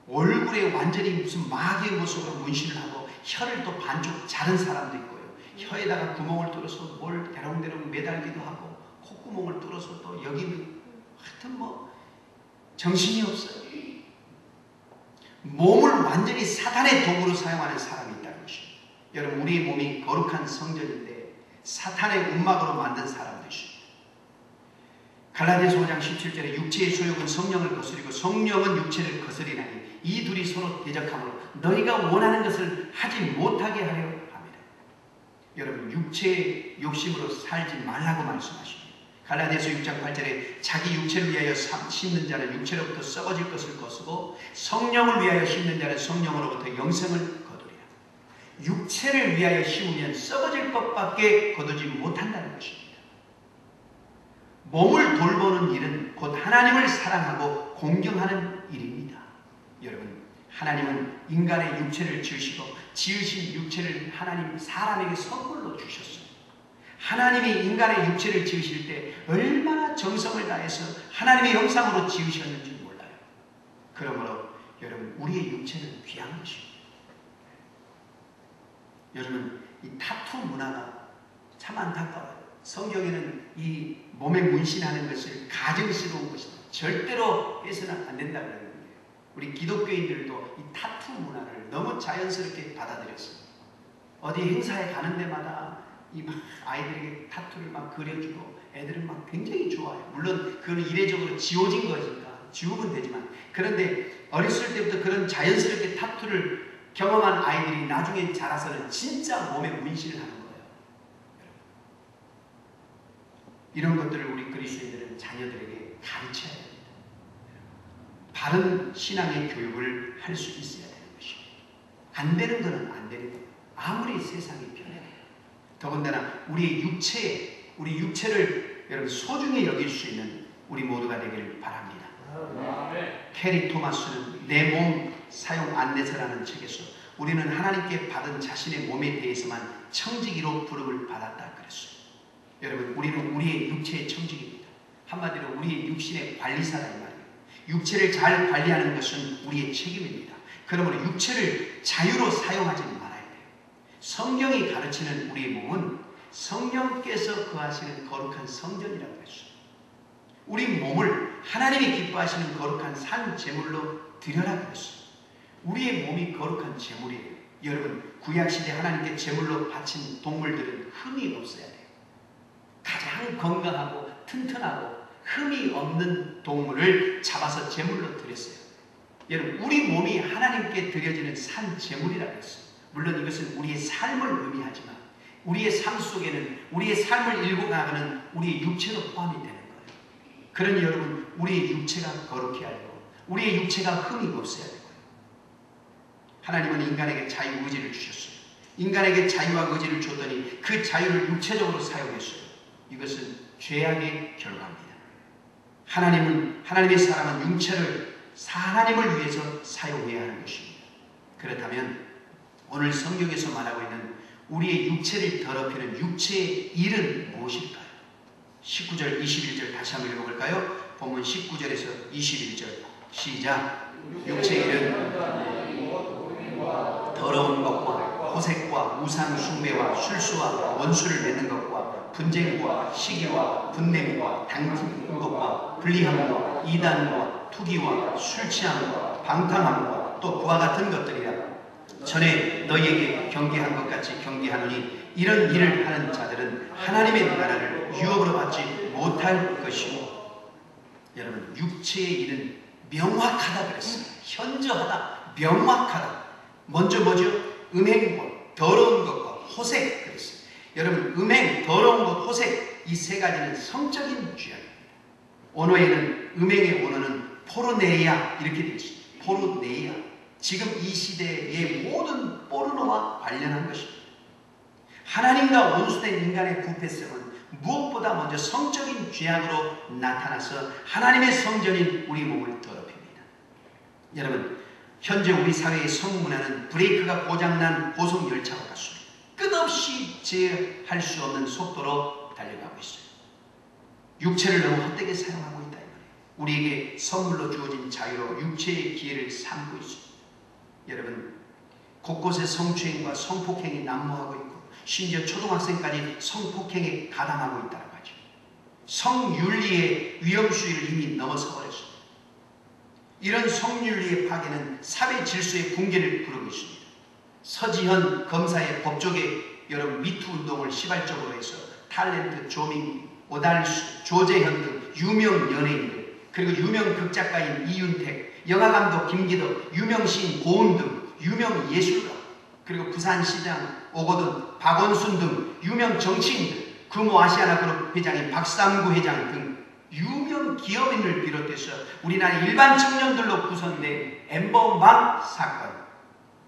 [SPEAKER 4] 얼굴에 완전히 무슨 마귀의 모습으로 문신을 하고 혀를 또 반쪽 자른 사람도 있고요. 혀에다가 구멍을 뚫어서 뭘 대롱대롱 매달기도 하고 콧구멍을 뚫어서 또 여기는, 하여튼 뭐 정신이 없어요. 몸을 완전히 사탄의 도구로 사용하는 사람이 있다는 것입니다. 여러분, 우리 몸이 거룩한 성전인데 사탄의 움막으로 만든 사람도 있습니다. 갈라디아서 5장 17절에 육체의 소욕은 성령을 거스리고 성령은 육체를 거스리나니 이 둘이 서로 대적하므로 너희가 원하는 것을 하지 못하게 하려 합니다. 여러분, 육체의 욕심으로 살지 말라고 말씀하십니다. 갈라디아서 6장 8절에 자기 육체를 위하여 심는 자는 육체로부터 썩어질 것을 거스고 성령을 위하여 심는 자는 성령으로부터 영생을 거두리라. 육체를 위하여 심으면 썩어질 것밖에 거두지 못한다는 것입니다. 몸을 돌보는 일은 곧 하나님을 사랑하고 공경하는 일입니다. 여러분, 하나님은 인간의 육체를 지으시고 지으신 육체를 하나님 사람에게 선물로 주셨어요. 하나님이 인간의 육체를 지으실 때 얼마나 정성을 다해서 하나님의 형상으로 지으셨는지 몰라요. 그러므로 여러분, 우리의 육체는 귀한 것입니다. 여러분, 이 타투 문화가 참 안타까워요. 성경에는 이 몸에 문신하는 것을 가증스러운 것이다, 절대로 해서는 안 된다고 하는 거예요. 우리 기독교인들도 이 타투 문화를 너무 자연스럽게 받아들였어요. 어디 행사에 가는 데마다 이 아이들에게 타투를 막 그려주고 애들은 막 굉장히 좋아해요. 물론 그거는 이례적으로 지워진 거니까 지우면 되지만, 그런데 어렸을 때부터 그런 자연스럽게 타투를 경험한 아이들이 나중에 자라서는 진짜 몸에 문신을 하는 거예요. 이런 것들을 우리 그리스도인들은 자녀들에게 가르쳐야 됩니다. 바른 신앙의 교육을 할 수 있어야 되는 것입니다. 안 되는 것은 안 되는 거예요. 아무리 세상이 변해요. 더군다나 우리 육체를 여러분 소중히 여길 수 있는 우리 모두가 되기를 바랍니다. 캐리 토마스는 내 몸 사용 안내서라는 책에서 우리는 하나님께 받은 자신의 몸에 대해서만 청지기로 부름을 받았다 그랬어요. 여러분, 우리는 우리의 육체의 청지기입니다. 한마디로 우리의 육신의 관리사다 이 말이에요. 육체를 잘 관리하는 것은 우리의 책임입니다. 그러므로 육체를 자유로 사용하지 말아야 돼요. 성경이 가르치는 우리의 몸은 성령께서 거하시는 거룩한 성전이라고 했어요. 우리 몸을 하나님이 기뻐하시는 거룩한 산 제물로 드려라 그랬어요. 우리의 몸이 거룩한 제물이에요. 여러분, 구약시대 하나님께 제물로 바친 동물들은 흠이 없어야 돼요. 가장 건강하고 튼튼하고 흠이 없는 동물을 잡아서 제물로 드렸어요. 여러분, 우리 몸이 하나님께 드려지는 산 제물이라고 했어요. 물론 이것은 우리의 삶을 의미하지만 우리의 삶 속에는 우리의 삶을 일구 나가는 우리의 육체도 포함이 되는 거예요. 그러니 여러분, 우리의 육체가 거룩해야 하고 우리의 육체가 흠이 없어야 되고요. 하나님은 인간에게 자유의지를 주셨어요. 인간에게 자유와 의지를 줬더니 그 자유를 육체적으로 사용했어요. 이것은 죄악의 결과입니다. 하나님의 사람은 육체를 하나님을 위해서 사용해야 하는 것입니다. 그렇다면 오늘 성경에서 말하고 있는 우리의 육체를 더럽히는 육체의 일은 무엇일까요? 19절, 21절 다시 한번 읽어볼까요? 본문 19절에서 21절 시작. 육체의 일은 더러운 것과 호색과 우상 숭배와 술수와 원수를 맺는 것과 분쟁과 시기와 분냄과 당기는 것과 불리함과 이단과 투기와 술 취함과 방탕함과 또 그와 같은 것들이라. 전에 너희에게 경계한 것 같이 경계하노니 이런 일을 하는 자들은 하나님의 나라를 유업으로 받지 못할 것이고. 여러분, 육체의 일은 명확하다 그랬어요. 현저하다, 명확하다. 먼저 뭐죠? 음행과 더러운 것과 호색 그랬어요. 여러분, 음행, 더러운 것, 호색 이 세 가지는 성적인 죄악입니다. 언어에는 음행의 언어는 포르네이아 이렇게 되어 있습니다. 포르네이아. 지금 이 시대의 모든 포르노와 관련한 것입니다. 하나님과 원수된 인간의 부패성은 무엇보다 먼저 성적인 죄악으로 나타나서 하나님의 성전인 우리 몸을 더럽힙니다. 여러분, 현재 우리 사회의 성문화는 브레이크가 고장난 고속열차와 같습니다. 끝없이 제어할 수 없는 속도로 달려가고 있어요. 육체를 너무 헛되게 사용하고 있다. 우리에게 선물로 주어진 자유로 육체의 기회를 삼고 있습니다. 여러분, 곳곳에 성추행과 성폭행이 난무하고 있고 심지어 초등학생까지 성폭행에 가담하고 있다고 하죠. 성윤리의 위험수위를 이미 넘어서 버렸습니다. 이런 성윤리의 파괴는 사회 질서의 붕괴를 부르고 있습니다. 서지현 검사의 법조계 여러분 미투 운동을 시발적으로 해서 탤런트, 조민, 오달수, 조재현 등 유명 연예인들, 그리고 유명 극작가인 이윤택, 영화감독 김기덕, 유명 시인 고은 등 유명 예술가, 그리고 부산시장 오거돈, 박원순 등 유명 정치인들, 금호아시아나그룹 회장인 박상구 회장 등 유명 기업인을 비롯해서 우리나라 일반 청년들로 구성된 엠버방 사건.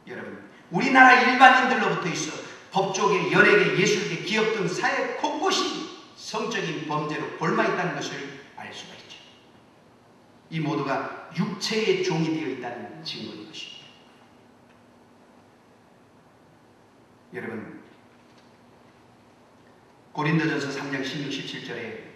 [SPEAKER 4] 여러분, 우리나라 일반인들로부터 있어 법조계, 연예계, 예술계, 기업 등 사회 곳곳이 성적인 범죄로 골마있다는 것을 알 수가 있죠. 이 모두가 육체의 종이 되어 있다는 증거인 것입니다. 여러분, 고린도전서 3장 16, 17절에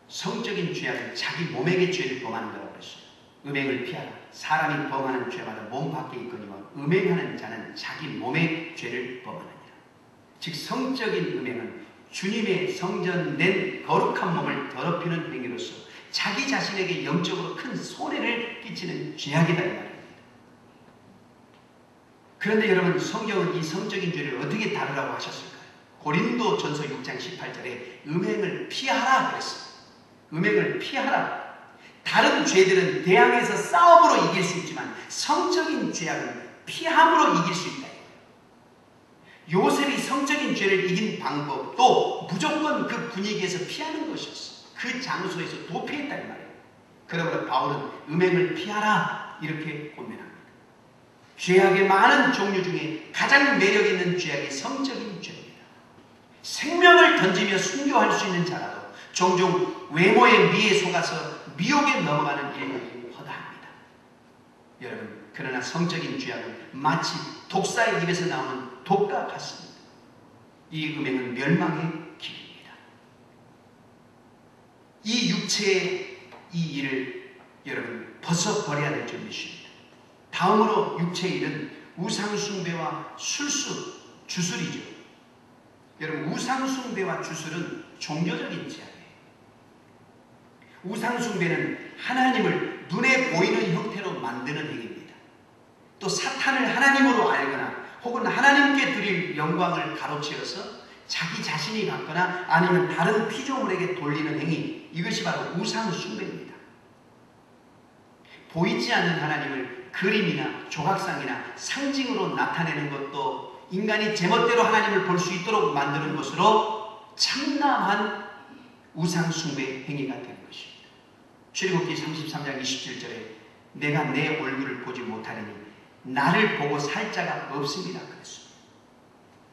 [SPEAKER 4] 성적인 죄악은 자기 몸에게 죄를 범하는 거라고 그랬어요. 음행을 피하라. 사람이 범하는 죄마다 몸 밖에 있거니와 음행하는 자는 자기 몸의 죄를 범하느니라. 즉 성적인 음행은 주님의 성전된 거룩한 몸을 더럽히는 행위로서 자기 자신에게 영적으로 큰 손해를 끼치는 죄악이다 이 말입니다. 그런데 여러분, 성경은 이 성적인 죄를 어떻게 다루라고 하셨을까요? 고린도전서 6장 18절에 음행을 피하라 그랬어요. 음행을 피하라. 다른 죄들은 대항해서 싸움으로 이길 수 있지만 성적인 죄악은 피함으로 이길 수 있다. 요셉이 성적인 죄를 이긴 방법도 무조건 그 분위기에서 피하는 것이었어. 그 장소에서 도피했다 이 말이에요. 그러므로 바울은 음행을 피하라 이렇게 권면합니다. 죄악의 많은 종류 중에 가장 매력 있는 죄악이 성적인 죄입니다. 생명을 던지며 순교할 수 있는 자라도 종종 외모의 미에 속아서 미혹에 넘어가는 일들이 허다합니다. 여러분, 그러나 성적인 죄악은 마치 독사의 입에서 나오는 독과 같습니다. 이 음행은 멸망의 길입니다. 이 육체의 이 일을 여러분 벗어버려야 될 줄 믿습니다. 다음으로 육체의 일은 우상숭배와 술수, 주술이죠. 여러분, 우상숭배와 주술은 종교적인 죄악이에요. 우상숭배는 하나님을 눈에 보이는 형태로 만드는 행위입니다. 또 사탄을 하나님으로 알거나 혹은 하나님께 드릴 영광을 가로채어서 자기 자신이 갖거나 아니면 다른 피조물에게 돌리는 행위, 이것이 바로 우상숭배입니다. 보이지 않는 하나님을 그림이나 조각상이나 상징으로 나타내는 것도 인간이 제멋대로 하나님을 볼 수 있도록 만드는 것으로 참남한 우상숭배 행위가 되는 것입니다. 출애굽기 33장 27절에 내가 내 얼굴을 보지 못하리니 나를 보고 살 자가 없습니다 그랬습니다.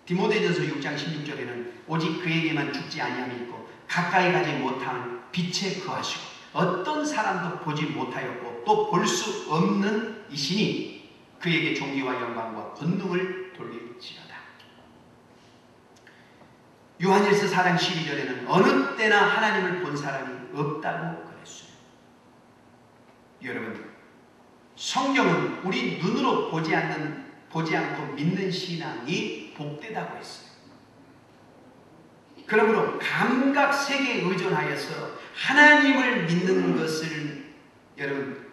[SPEAKER 4] 디모데전서 6장 16절에는 오직 그에게만 죽지 아니함이 있고 가까이 가지 못하는 빛에 거하시고 어떤 사람도 보지 못하였고 또 볼 수 없는 이시니 그에게 존귀와 영광과 권능을 돌릴지어다. 요한일서 4장 12절에는 어느 때나 하나님을 본 사람이 없다고 그랬어요. 여러분, 성경은 우리 눈으로 보지 않고 믿는 신앙이 복되다고 했어요. 그러므로 감각 세계에 의존하여서 하나님을 믿는 것을 여러분,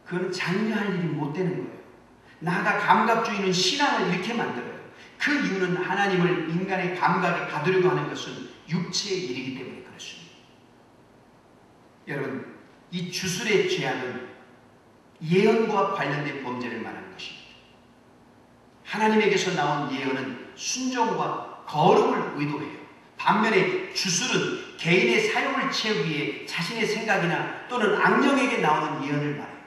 [SPEAKER 4] 그건 장려할 일이 못 되는 거예요. 나아가 감각주의는 신앙을 이렇게 만들어요. 그 이유는 하나님을 인간의 감각에 가두려고 하는 것은 육체의 일이기 때문에 그렇습니다. 여러분, 이 주술의 죄악은 예언과 관련된 범죄를 말하는 것입니다. 하나님에게서 나온 예언은 순종과 거룩을 의도해요. 반면에 주술은 개인의 사욕을 채우기 위해 자신의 생각이나 또는 악령에게 나오는 예언을 말해요.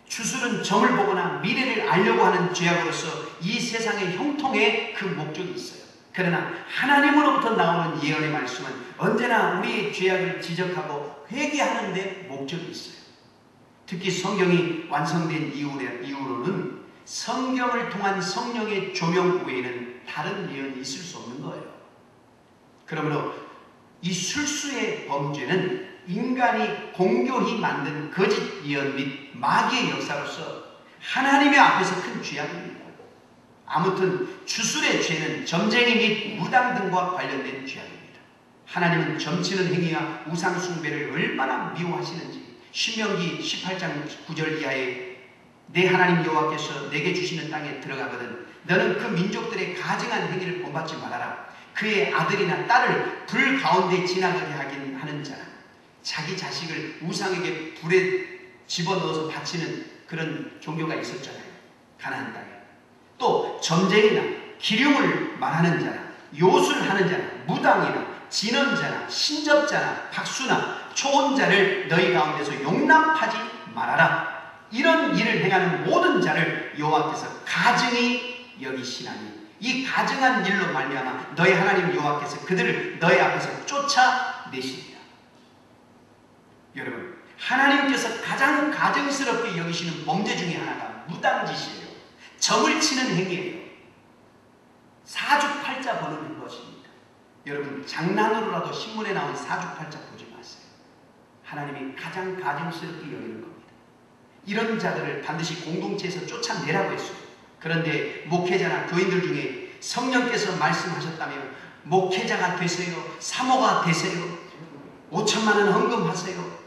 [SPEAKER 4] 주술은 점을 보거나 미래를 알려고 하는 죄악으로서 이 세상의 형통에 그 목적이 있어요. 그러나 하나님으로부터 나오는 예언의 말씀은 언제나 우리의 죄악을 지적하고 회개하는 데 목적이 있어요. 특히 성경이 완성된 이후로는 성경을 통한 성령의 조명 외에는 다른 예언이 있을 수 없는 거예요. 그러므로 이 술수의 범죄는 인간이 공교히 만든 거짓 예언 및 마귀의 역사로서 하나님의 앞에서 큰 죄악입니다. 아무튼 주술의 죄는 점쟁이 및 무당 등과 관련된 죄악입니다. 하나님은 점치는 행위와 우상 숭배를 얼마나 미워하시는지 신명기 18장 9절 이하에 내 하나님 여호와께서 내게 주시는 땅에 들어가거든 너는 그 민족들의 가증한 행위를 본받지 말아라. 그의 아들이나 딸을 불 가운데 지나가게 하는 자는 자기 자식을 우상에게 불에 집어넣어서 바치는 그런 종교가 있었잖아요. 가나안 땅에. 또 점쟁이나 기륭을 말하는 자나 요술하는 자나 무당이나 진언자나 신접자나 박수나 초혼자를 너희 가운데서 용납하지 말아라. 이런 일을 행하는 모든 자를 여호와께서 가증히 여기시나니 이 가증한 일로 말미암아 너희 하나님 여호와께서 그들을 너희 앞에서 쫓아내시리라. 여러분, 하나님께서 가장 가증스럽게 여기시는 범죄 중에 하나가 무당짓이에요. 점을 치는 행위예요. 사주팔자 보는 것입니다. 여러분, 장난으로라도 신문에 나온 사주팔자 보지 마세요. 하나님이 가장 가증스럽게 여기는 겁니다. 이런 자들을 반드시 공동체에서 쫓아내라고 했어요. 그런데 목회자나 교인들 중에 성령께서 말씀하셨다면 목회자가 되세요, 사모가 되세요, 5천만 원 헌금하세요,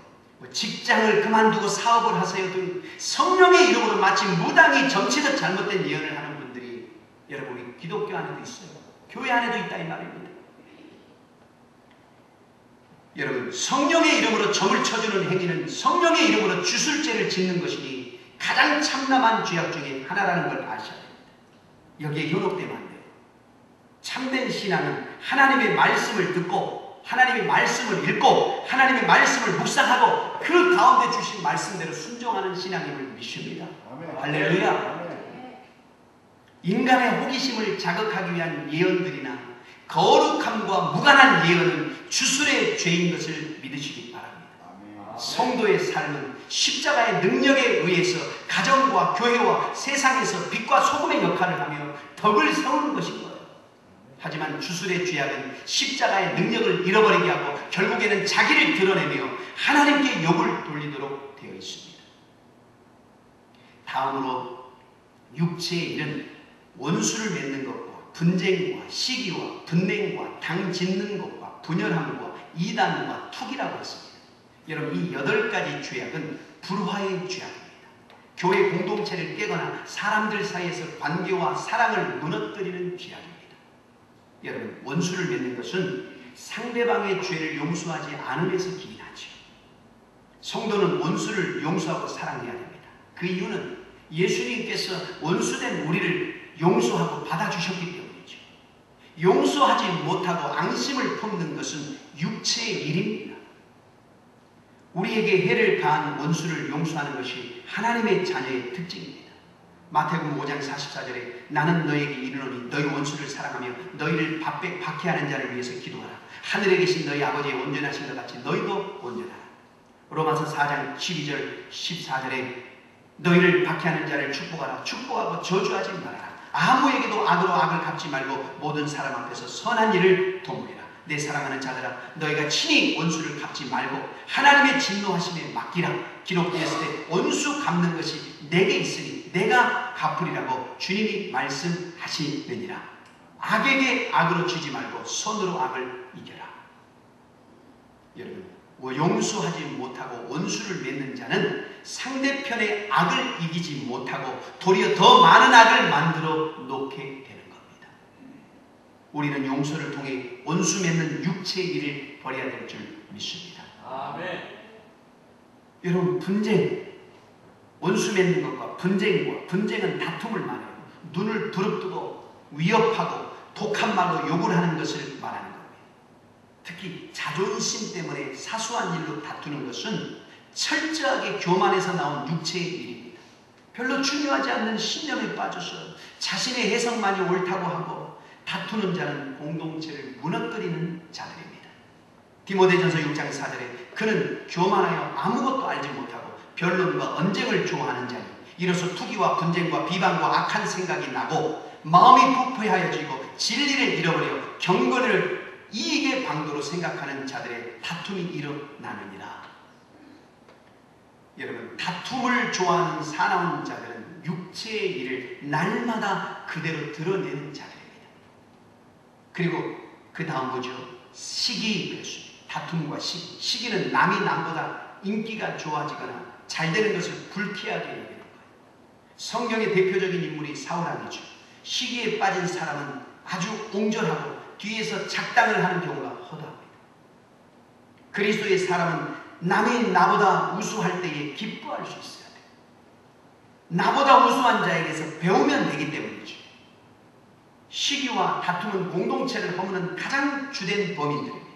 [SPEAKER 4] 직장을 그만두고 사업을 하세요 등 성령의 이름으로 마치 무당이 점치듯 잘못된 예언을 하는 분들이 여러분 우리 기독교 안에도 있어요. 교회 안에도 있다 이 말입니다. 여러분, 성령의 이름으로 점을 쳐주는 행위는 성령의 이름으로 주술죄를 짓는 것이니 가장 참남한 죄악 중에 하나라는 걸 아셔야 됩니다. 여기에 현혹되면 안 돼요. 참된 신앙은 하나님의 말씀을 듣고 하나님의 말씀을 읽고 하나님의 말씀을 묵상하고 그 가운데 주신 말씀대로 순종하는 신앙임을 믿습니다. 할렐루야. 인간의 호기심을 자극하기 위한 예언들이나 거룩함과 무관한 예언은 주술의 죄인 것을 믿으시기 바랍니다. 성도의 삶은 십자가의 능력에 의해서 가정과 교회와 세상에서 빛과 소금의 역할을 하며 덕을 세우는 것인 거예요. 하지만 주술의 죄악은 십자가의 능력을 잃어버리게 하고 결국에는 자기를 드러내며 하나님께 욕을 돌리도록 되어 있습니다. 다음으로 육체의 일은 원수를 맺는 것과 분쟁과 시기와 분냉과 당 짓는 것과 분열함과 이단과 투기라고 했습니다. 여러분, 이 8가지 죄악은 불화의 죄악입니다. 교회 공동체를 깨거나 사람들 사이에서 관계와 사랑을 무너뜨리는 죄악입니다. 여러분, 원수를 맺는 것은 상대방의 죄를 용서하지 않으면서 기인하죠. 성도는 원수를 용서하고 사랑해야 됩니다. 그 이유는 예수님께서 원수된 우리를 용서하고 받아주셨기 때문이죠. 용서하지 못하고 앙심을 품는 것은 육체의 일입니다. 우리에게 해를 가한 원수를 용서하는 것이 하나님의 자녀의 특징입니다. 마태복음 5장 44절에 나는 너에게 이르노니 너희 원수를 사랑하며 너희를 박해하는 자를 위해서 기도하라. 하늘에 계신 너희 아버지의 온전하신 것 같이 너희도 온전하라. 로마서 4장 12절 14절에 너희를 박해하는 자를 축복하라. 축복하고 저주하지 말아라. 아무에게도 악으로 악을 갚지 말고 모든 사람 앞에서 선한 일을 도모해라. 내 사랑하는 자들아, 너희가 친히 원수를 갚지 말고 하나님의 진노하심에 맡기라. 기록되었을 때 원수 갚는 것이 내게 있으니 내가 갚으리라고 주님이 말씀하시느니라. 악에게 악으로 주지 말고 선으로 악을 이겨라. 여러분, 용서하지 못하고 원수를 맺는 자는 상대편의 악을 이기지 못하고 도리어 더 많은 악을 만들어 놓게 되는 겁니다. 우리는 용서를 통해 원수 맺는 육체의 일을 버려야 될 줄 믿습니다.
[SPEAKER 3] 아멘.
[SPEAKER 4] 여러분, 분쟁, 원수 맺는 것과 분쟁은 다툼을 말해요. 눈을 부릅뜨고 위협하고 독한 말로 욕을 하는 것을 말하는 겁니다. 특히 자존심 때문에 사소한 일로 다투는 것은 철저하게 교만에서 나온 육체의 일입니다. 별로 중요하지 않는 신념에 빠져서 자신의 해석만이 옳다고 하고 다투는 자는 공동체를 무너뜨리는 자들입니다. 디모데전서 6장 4절에 그는 교만하여 아무것도 알지 못하고 변론과 언쟁을 좋아하는 자니 이로써 투기와 분쟁과 비방과 악한 생각이 나고 마음이 부패하여지고 진리를 잃어버려 경건을 이익의 방도로 생각하는 자들의 다툼이 일어나느니라. 여러분, 다툼을 좋아하는 사나운 자들은 육체의 일을 날마다 그대로 드러내는 자들입니다. 그리고 그 다음 뭐죠? 시기 배수. 다툼과 시기. 시기는 남이 남보다 인기가 좋아지거나 잘 되는 것을 불쾌하게 여기는 거예요. 성경의 대표적인 인물이 사울왕이죠. 시기에 빠진 사람은 아주 옹졸하고 뒤에서 작당을 하는 경우가 허다합니다. 그리스도의 사람은 남이 나보다 우수할 때에 기뻐할 수 있어야 돼요. 나보다 우수한 자에게서 배우면 되기 때문이죠. 시기와 다툼은 공동체를 허무는 가장 주된 범인들입니다.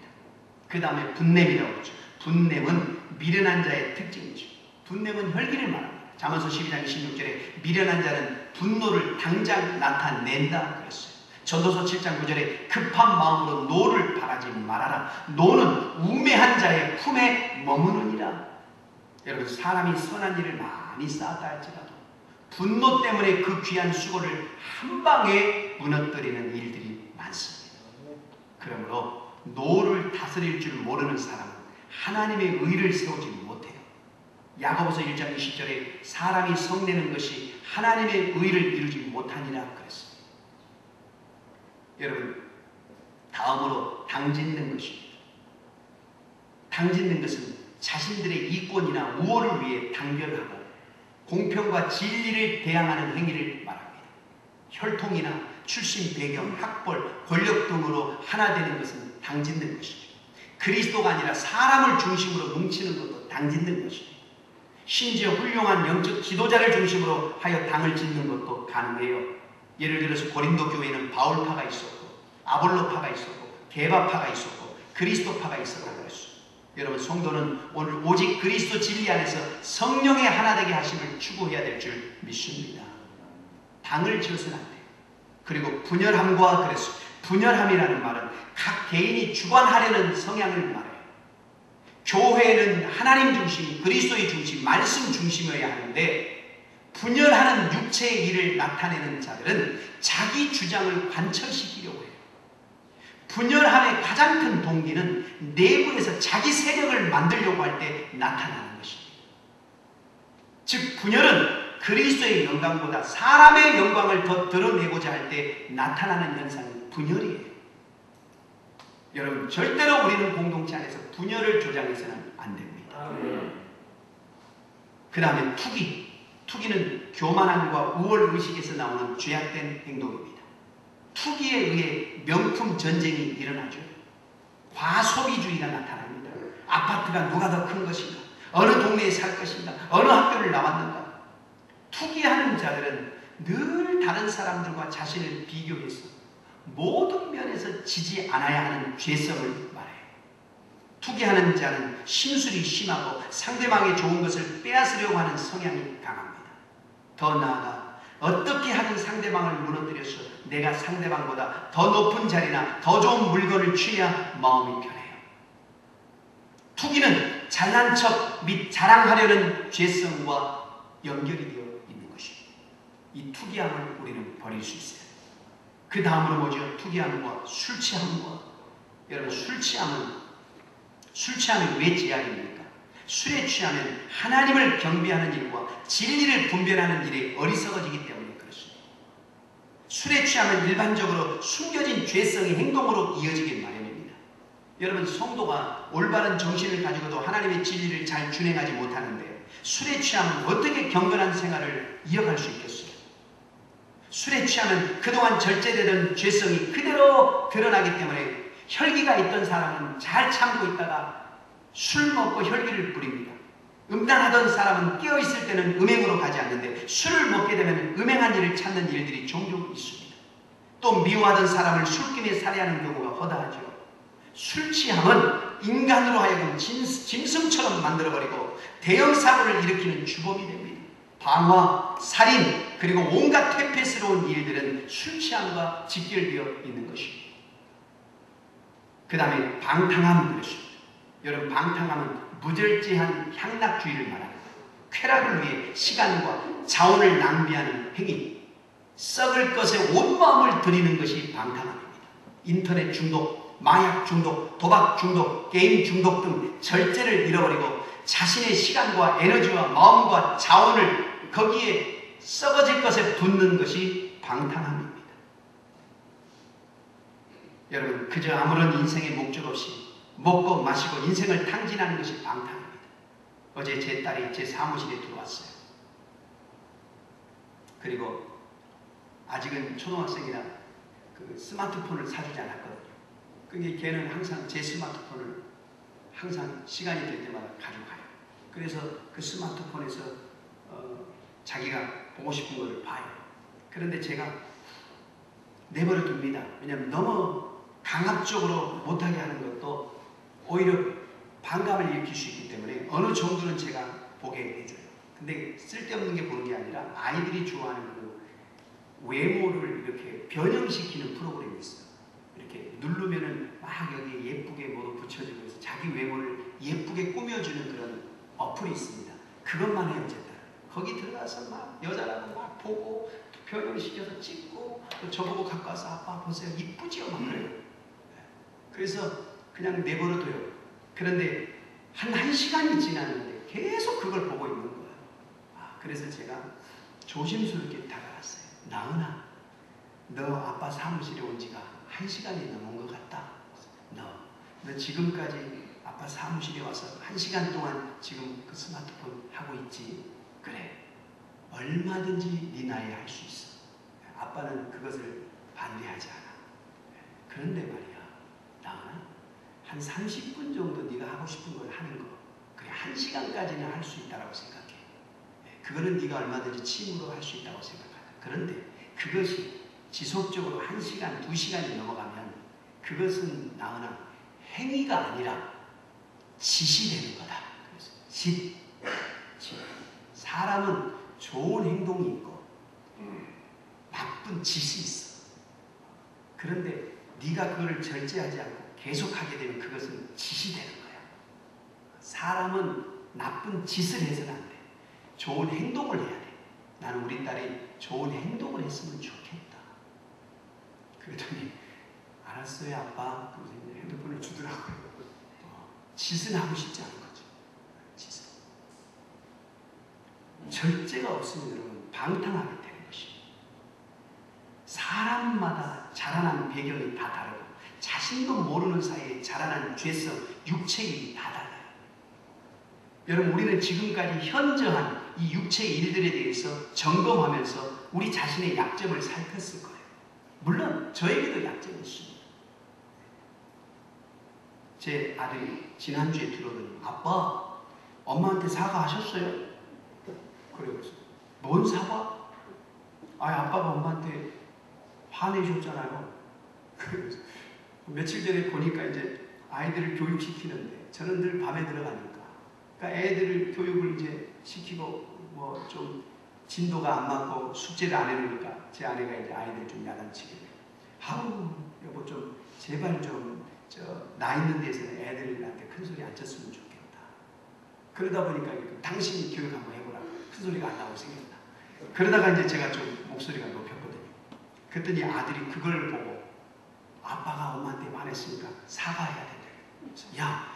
[SPEAKER 4] 그 다음에 분냄이라고 그러죠. 분냄은 미련한 자의 특징이죠. 분냄은 혈기를 말합니다. 잠언서 12장 26절에 미련한 자는 분노를 당장 나타낸다 그랬어요. 전도서 7장 9절에 급한 마음으로 노를 바라지 말아라. 노는 우매한 자의 품에 머무느니라. 여러분, 사람이 선한 일을 많이 쌓았다 할지라도 분노 때문에 그 귀한 수고를 한 방에 무너뜨리는 일들이 많습니다. 그러므로 노를 다스릴 줄 모르는 사람은 하나님의 의를 세우지 못해요. 야고보서 1장 20절에 사람이 성내는 것이 하나님의 의를 이루지 못하니라 그랬습니다. 여러분, 다음으로 당짓는 것입니다. 당짓는 것은 자신들의 이권이나 우월을 위해 당별하고 공평과 진리를 대항하는 행위를 말합니다. 혈통이나 출신 배경, 학벌, 권력 등으로 하나 되는 것은 당짓는 것이죠. 그리스도가 아니라 사람을 중심으로 뭉치는 것도 당짓는 것입니다. 심지어 훌륭한 영적 지도자를 중심으로 하여 당을 짓는 것도 가능해요. 예를 들어서 고린도 교회는 바울파가 있었고 아볼로파가 있었고 게바파가 있었고 그리스도파가 있었다고 그랬어요. 여러분, 성도는 오늘 오직 그리스도 진리 안에서 성령의 하나 되게 하심을 추구해야 될 줄 믿습니다. 당을 지어서는 안 돼요. 그리고 분열함과 그랬어요. 분열함이라는 말은 각 개인이 주관하려는 성향을 말해요. 교회는 하나님 중심, 그리스도의 중심, 말씀 중심이어야 하는데 분열하는 육체의 일을 나타내는 자들은 자기 주장을 관철시키려고 해요. 분열함의 가장 큰 동기는 내부에서 자기 세력을 만들려고 할 때 나타나는 것입니다. 즉, 분열은 그리스도의 영광보다 사람의 영광을 더 드러내고자 할 때 나타나는 현상이 분열이에요. 여러분, 절대로 우리는 공동체 안에서 분열을 조장해서는 안 됩니다. 그 다음에 투기. 투기는 교만함과 우월의식에서 나오는 죄악된 행동입니다. 투기에 의해 명품 전쟁이 일어나죠. 과소비주의가 나타납니다. 아파트가 누가 더 큰 것인가? 어느 동네에 살 것인가? 어느 학교를 나왔는가? 투기하는 자들은 늘 다른 사람들과 자신을 비교해서 모든 면에서 지지 않아야 하는 죄성을 말해요. 투기하는 자는 심술이 심하고 상대방의 좋은 것을 빼앗으려고 하는 성향이 강합니다. 더 나아가 어떻게 하든 상대방을 무너뜨려서 내가 상대방보다 더 높은 자리나 더 좋은 물건을 취해야 마음이 편해요. 투기는 잘난 척 및 자랑하려는 죄성과 연결이 되어 있는 것입니다. 이 투기함을 우리는 버릴 수 있어요. 그 다음으로 뭐죠? 투기함과 술 취함과. 여러분, 술 취함이 왜 제약입니까? 술에 취하면 하나님을 경배하는 일과 진리를 분별하는 일에 어리석어지기 때문에 그렇습니다. 술에 취하면 일반적으로 숨겨진 죄성이 행동으로 이어지길 마련입니다. 여러분, 성도가 올바른 정신을 가지고도 하나님의 진리를 잘 준행하지 못하는데 술에 취하면 어떻게 경건한 생활을 이어갈 수 있겠어요? 술에 취하면 그동안 절제되던 죄성이 그대로 드러나기 때문에 혈기가 있던 사람은 잘 참고 있다가 술 먹고 혈기를 부립니다. 음란하던 사람은 깨어있을 때는 음행으로 가지 않는데 술을 먹게 되면 음행한 일을 찾는 일들이 종종 있습니다. 또 미워하던 사람을 술김에 살해하는 경우가 허다하죠. 술 취함은 인간으로 하여금 짐승처럼 만들어버리고 대형 사고를 일으키는 주범이 됩니다. 방화, 살인, 그리고 온갖 퇴폐스러운 일들은 술 취함과 직결되어 있는 것입니다. 그 다음에 방탕함 그것입니다. 여러분, 방탕함은 무절제한 향락주의를 말합니다. 쾌락을 위해 시간과 자원을 낭비하는 행위, 썩을 것에 온 마음을 들이는 것이 방탕함입니다. 인터넷 중독, 마약 중독, 도박 중독, 게임 중독 등 절제를 잃어버리고 자신의 시간과 에너지와 마음과 자원을 거기에 썩어질 것에 붓는 것이 방탕함입니다. 여러분, 그저 아무런 인생의 목적 없이 먹고 마시고 인생을 탕진하는 것이 방탕입니다. 어제 제 딸이 제 사무실에 들어왔어요. 그리고 아직은 초등학생이라 그 스마트폰을 사주지 않았거든요. 그게 걔는 항상 제 스마트폰을 항상 시간이 될 때마다 가져가요. 그래서 그 스마트폰에서 자기가 보고 싶은 것을 봐요. 그런데 제가 내버려 둡니다. 왜냐하면 너무 강압적으로 못하게 하는 것도 오히려 반감을 일으킬 수 있기 때문에 어느 정도는 제가 보게 해줘요. 근데 쓸데없는 게 보는 게 아니라 아이들이 좋아하는 그 외모를 이렇게 변형시키는 프로그램이 있어요. 이렇게 누르면은 막 여기 예쁘게 뭐도 붙여주고 해서 자기 외모를 예쁘게 꾸며주는 그런 어플이 있습니다. 그것만 해요, 제 딸. 거기 들어가서 막 여자라고 막 보고 변형시켜서 찍고 또 저보고 갖고 와서 아빠 보세요, 이쁘지요? 막 그래요. 그래서 그냥 내버려둬요. 그런데 한 시간이 지났는데 계속 그걸 보고 있는 거예요. 그래서 제가 조심스럽게 다가갔어요. 나은아, 너 아빠 사무실에 온 지가 1시간이 넘은 것 같다. 너 지금까지 아빠 사무실에 와서 1시간 동안 지금 그 스마트폰 하고 있지? 그래. 얼마든지 네 나이에 할 수 있어. 아빠는 그것을 반대하지 않아. 그런데 말이야, 나은아, 한 30분 정도 네가 하고 싶은 걸 하는 거, 그래 1시간까지는 할 수 있다고 생각해. 그거는 네가 얼마든지 침으로 할 수 있다고 생각하자. 그런데 그것이 지속적으로 1시간, 2시간이 넘어가면 그것은 나으나 행위가 아니라 짓이 되는 거다. 그래서 짓. 사람은 좋은 행동이 있고 나쁜 짓이 있어. 그런데 네가 그거를 절제하지 않고 계속하게 되면 그것은 짓이 되는 거야. 사람은 나쁜 짓을 해서는 안 돼. 좋은 행동을 해야 돼. 나는 우리 딸이 좋은 행동을 했으면 좋겠다. 그랬더니 알았어요 아빠. 그래서 핸드폰을 주더라고요. 짓은 하고 싶지 않은 거죠. 짓은. 절제가 없으면 여러분 방탕하게 되는 것입니다. 사람마다 자라난 배경이 다 다르고 자신도 모르는 사이에 자라난 죄성, 육체이 다 달라요. 여러분, 우리는 지금까지 현저한 이 육체의 일들에 대해서 점검하면서 우리 자신의 약점을 살폈을 거예요. 물론 저에게도 약점이 있습니다. 제 아들이 지난주에 들어오더니 아빠, 엄마한테 사과하셨어요? 그래요. 뭔 사과? 아빠가 엄마한테 화내셨잖아요. 그래서 며칠 전에 보니까 이제 아이들을 교육시키는데 저는 늘 밤에 들어가니까 그러니까 애들을 교육을 이제 시키고 뭐 좀 진도가 안 맞고 숙제를 안 해놓으니까 제 아내가 이제 아이들 좀 야단치게 돼요. 아우 여보 좀 제발 좀 나 있는 데서는 애들한테 큰 소리 안 쳤으면 좋겠다. 그러다 보니까 당신이 교육 한번 해보라. 큰 소리가 안 나오고 생겼다. 그러다가 이제 제가 좀 목소리가 높였거든요. 그랬더니 아들이 그걸 보고 아빠가 엄마한테 말했으니까 사과해야 된다. 야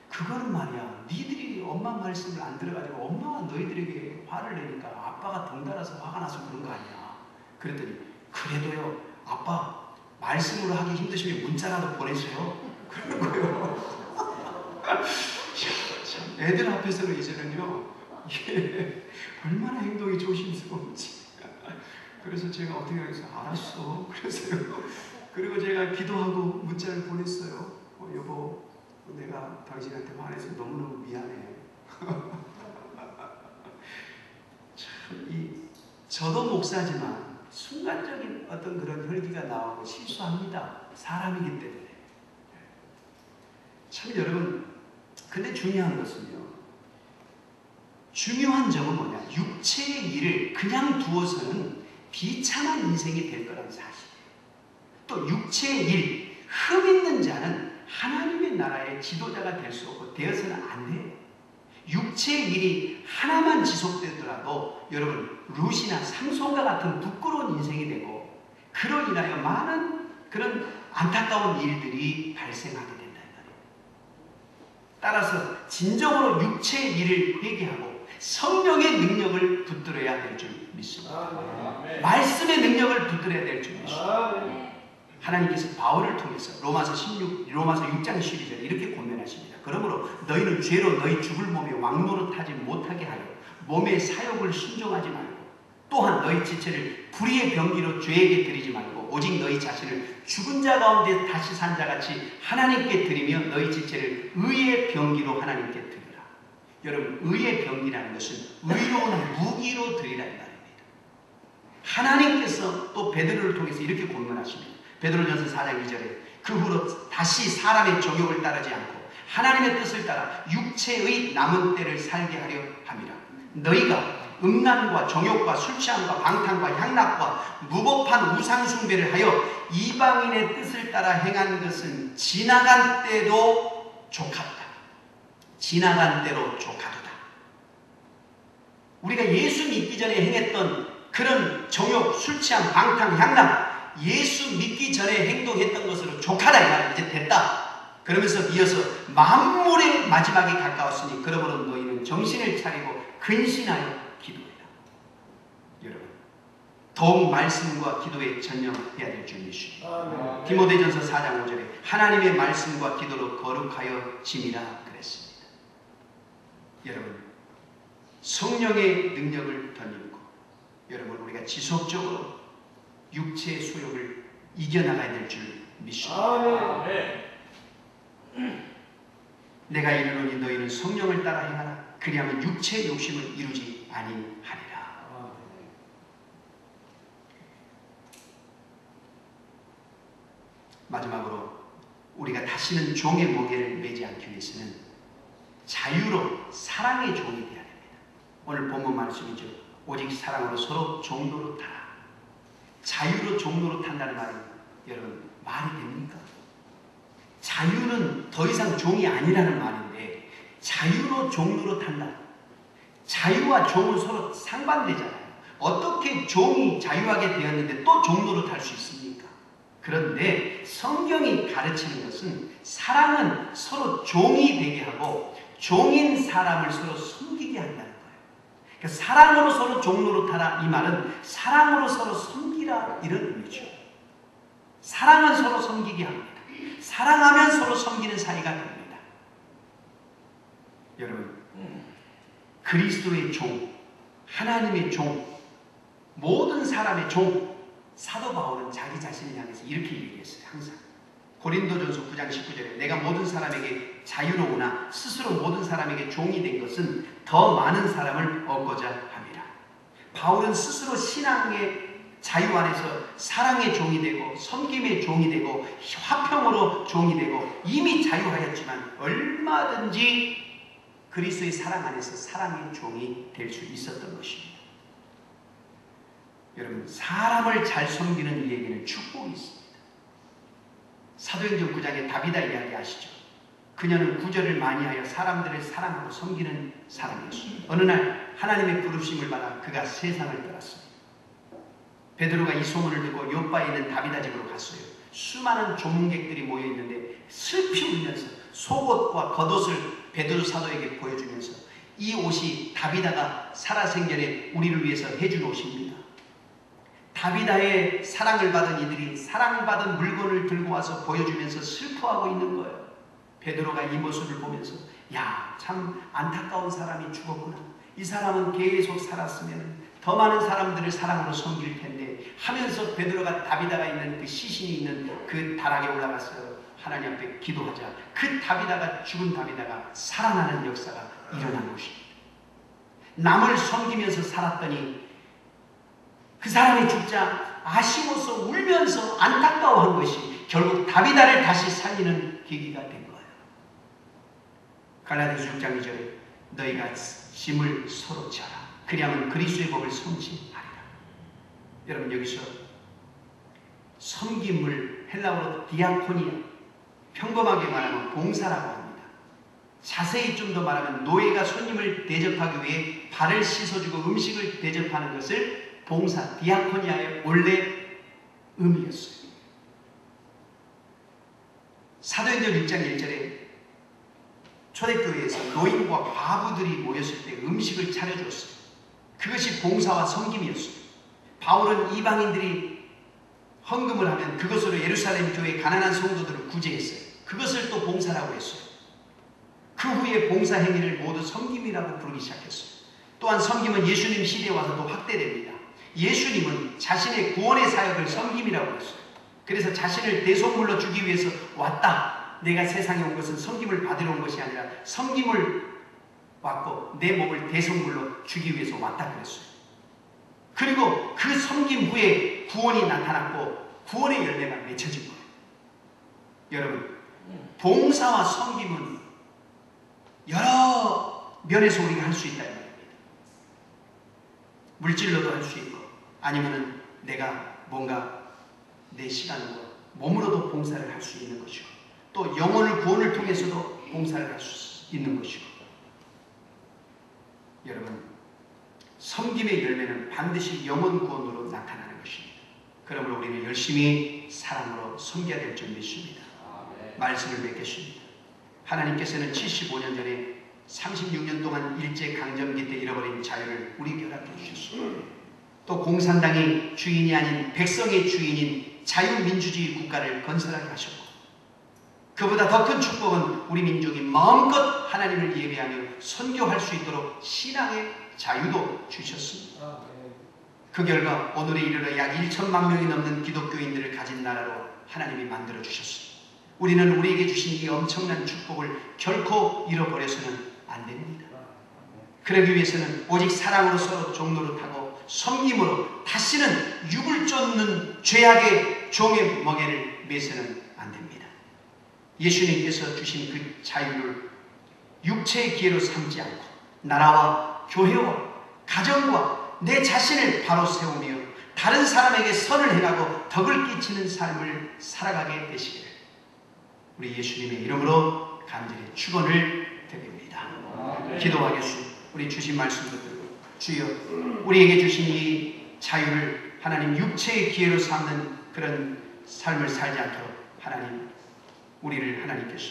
[SPEAKER 4] 그거는 말이야 니들이 엄마 말씀을 안 들어가지고 엄마가 너희들에게 화를 내니까 아빠가 덩달아서 화가 나서 그런 거 아니야. 그랬더니 그래도요 아빠 말씀으로 하기 힘드시면 문자라도 보내세요. 그런 거예요. 참, 애들 앞에서는 이제는요 이게 얼마나 행동이 조심스러운지. 그래서 제가 어떻게 하겠어요? 알았어. 그래서요. 그리고 제가 기도하고 문자를 보냈어요. 여보 내가 당신한테 말해서 너무너무 미안해. 참, 저도 목사지만 순간적인 어떤 그런 혈기가 나오고 실수합니다. 사람이기 때문에. 참 여러분, 근데 중요한 것은요. 중요한 점은 뭐냐? 육체의 일을 그냥 두어서는 비참한 인생이 될 거라는 사실이에요. 또 육체의 일, 흠 있는 자는 하나님의 나라의 지도자가 될 수 없고 되어서는 안 돼요. 육체의 일이 하나만 지속되더라도 여러분 룻이나 삼손과 같은 부끄러운 인생이 되고 그로 인하여 많은 그런 안타까운 일들이 발생하게 된다. 따라서 진정으로 육체의 일을 회개하고 성령의 능력을 붙들어야 될 줄 믿습니다. 말씀의 능력을 붙들어야 될 줄 믿습니다. 하나님께서 바울을 통해서 로마서 6장 12절에 이렇게 권면하십니다. 그러므로 너희는 죄로 너희 죽을 몸에 왕노릇하지 못하게 하여 몸의 사욕을 순종하지 말고 또한 너희 지체를 불의의 병기로 죄에게 드리지 말고 오직 너희 자신을 죽은 자 가운데 다시 산 자같이 하나님께 드리며 너희 지체를 의의 병기로 하나님께 드리라. 여러분 의의 병기라는 것은 의로운 무기로 드리라 이 말입니다. 하나님께서 또 베드로를 통해서 이렇게 권면하십니다. 베드로전서 4장 2절에 그 후로 다시 사람의 정욕을 따르지 않고 하나님의 뜻을 따라 육체의 남은 때를 살게 하려 함이라. 너희가 음란과 정욕과 술취함과 방탕과 향락과 무법한 우상숭배를 하여 이방인의 뜻을 따라 행한 것은 지나간 때도 족하도다. 지나간 때로 족하도다. 우리가 예수 믿기 전에 행했던 그런 정욕, 술취함, 방탕, 향락 예수 믿기 전에 행동했던 것으로 족하다 이 말이야. 이제 됐다. 그러면서 이어서 만물의 마지막이 가까웠으니 그러므로 너희는 정신을 차리고 근신하여 기도해라. 여러분 더욱 말씀과 기도에 전념해야 될 줄 믿습니다. 디모데전서 4장 5절에 하나님의 말씀과 기도로 거룩하여 지니라 그랬습니다. 여러분 성령의 능력을 덧입고 여러분 우리가 지속적으로 육체의 소욕을 이겨나가야 될 줄 믿습니다. 내가 이르노니 너희는 성령을 따라 행하라. 그리하면 육체의 욕심을 이루지 아니하리라. 마지막으로 우리가 다시는 종의 무게를 매지 않기 위해서는 자유로 사랑의 종이 되어야 됩니다. 오늘 본문 말씀이죠. 오직 사랑으로 서로 종로로 타라. 자유로 종로로 탄다는 말이 여러분 말이 됩니까? 자유는 더 이상 종이 아니라는 말인데 자유로 종로로 탄다. 자유와 종은 서로 상반되잖아요. 어떻게 종이 자유하게 되었는데 또 종로로 탈 수 있습니까? 그런데 성경이 가르치는 것은 사랑은 서로 종이 되게 하고 종인 사람을 서로 섬기게 한다는 거예요. 그러니까 사랑으로 서로 종로로 타라 이 말은 사랑으로 서로 섬기라 이런 의미죠. 사랑은 서로 섬기게 합니다. 사랑하면 서로 섬기는 사이가 됩니다. 여러분 그리스도의 종, 하나님의 종, 모든 사람의 종 사도 바울은 자기 자신을 향해서 이렇게 얘기했어요. 항상 고린도전서 9장 19절에 내가 모든 사람에게 자유로 오나 스스로 모든 사람에게 종이 된 것은 더 많은 사람을 얻고자 함이라. 바울은 스스로 신앙의 자유 안에서 사랑의 종이 되고 섬김의 종이 되고 화평으로 종이 되고 이미 자유하였지만 얼마든지 그리스도의 사랑 안에서 사랑의 종이 될 수 있었던 것입니다. 여러분, 사람을 잘 섬기는 이에게는 축복이 있습니다. 사도행전 9장에 다비다 이야기 아시죠? 그녀는 구절을 많이 하여 사람들을 사랑하고 섬기는 사람이었습니다. 어느 날 하나님의 부르심을 받아 그가 세상을 떠났습니다. 베드로가 이 소문을 듣고 요바에 있는 다비다 집으로 갔어요. 수많은 조문객들이 모여있는데 슬피 울면서 속옷과 겉옷을 베드로 사도에게 보여주면서 이 옷이 다비다가 살아생전에 우리를 위해서 해준 옷입니다. 다비다의 사랑을 받은 이들이 사랑받은 물건을 들고 와서 보여주면서 슬퍼하고 있는 거예요. 베드로가 이 모습을 보면서 야, 참 안타까운 사람이 죽었구나. 이 사람은 계속 살았으면 더 많은 사람들을 사랑으로 섬길 텐데 하면서 베드로가 다비다가 있는 그 시신이 있는 그 다락에 올라가서 하나님 앞에 기도하자 그 다비다가 죽은 다비다가 살아나는 역사가 일어난 것입니다. 남을 섬기면서 살았더니 그 사람이 죽자 아쉬워서 울면서 안타까워한 것이 결국 다비다를 다시 살리는 계기가 된 거예요. 갈라디아서 6장 2절에 너희가 짐을 서로 져라. 그리하면 그리스도의 법을 성취하리라. 여러분, 여기서 섬김을 헬라어로 디아코니아, 평범하게 말하면 봉사라고 합니다. 자세히 좀 더 말하면 노예가 손님을 대접하기 위해 발을 씻어주고 음식을 대접하는 것을 봉사, 디아코니아의 원래 의미였어요. 사도행전 6장 1절에 초대교회에서 노인과 과부들이 모였을 때 음식을 차려주었어요. 그것이 봉사와 섬김이었어요. 바울은 이방인들이 헌금을 하면 그것으로 예루살렘 교회 가난한 성도들을 구제했어요. 그것을 또 봉사라고 했어요. 그 후에 봉사 행위를 모두 섬김이라고 부르기 시작했어요. 또한 섬김은 예수님 시대에 와서도 확대됩니다. 예수님은 자신의 구원의 사역을 섬김이라고 했어요. 그래서 자신을 대속물로 주기 위해서 왔다. 내가 세상에 온 것은 섬김을 받으러 온 것이 아니라 섬김을 왔고 내 몸을 대속물로 주기 위해서 왔다 그랬어요. 그리고 그 섬김 후에 구원이 나타났고 구원의 열매가 맺혀진 거예요. 여러분, 봉사와 섬김은 여러 면에서 우리가 할 수 있다 이 말입니다. 물질로도 할 수 있고 아니면은 내가 뭔가 내 시간으로 몸으로도 봉사를 할 수 있는 것이고 또 영혼을 구원을 통해서도 봉사를 할 수 있는 것이고 여러분, 섬김의 열매는 반드시 영혼 구원으로 나타나는 것입니다. 그러므로 우리는 열심히 사랑으로 섬겨야 될 줄 믿습니다. 말씀을 맺겠습니다. 하나님께서는 75년 전에 36년 동안 일제강점기 때 잃어버린 자유를 우리에게 허락해 주셨습니다. 또 공산당이 주인이 아닌 백성의 주인인 자유민주주의 국가를 건설하게 하셨고 그보다 더 큰 축복은 우리 민족이 마음껏 하나님을 예배하며 선교할 수 있도록 신앙의 자유도 주셨습니다. 그 결과 오늘에 이르러 약 1천만 명이 넘는 기독교인들을 가진 나라로 하나님이 만들어 주셨습니다. 우리는 우리에게 주신 이 엄청난 축복을 결코 잃어버려서는 안 됩니다. 그러기 위해서는 오직 사랑으로 서로 종노릇하고 섬김으로 다시는 육을 쫓는 죄악의 종의 멍에를 매서는 안 됩니다. 예수님께서 주신 그 자유를 육체의 기회로 삼지 않고 나라와 교회와 가정과 내 자신을 바로 세우며 다른 사람에게 선을 행하고 덕을 끼치는 삶을 살아가게 되시기를 우리 예수님의 이름으로 간절히 축원을 드립니다. 기도하겠습니다. 우리 주신 말씀도 들고 주여 우리에게 주신 이 자유를 하나님 육체의 기회로 삼는 그런 삶을 살지 않도록 하나님 우리를 하나님께서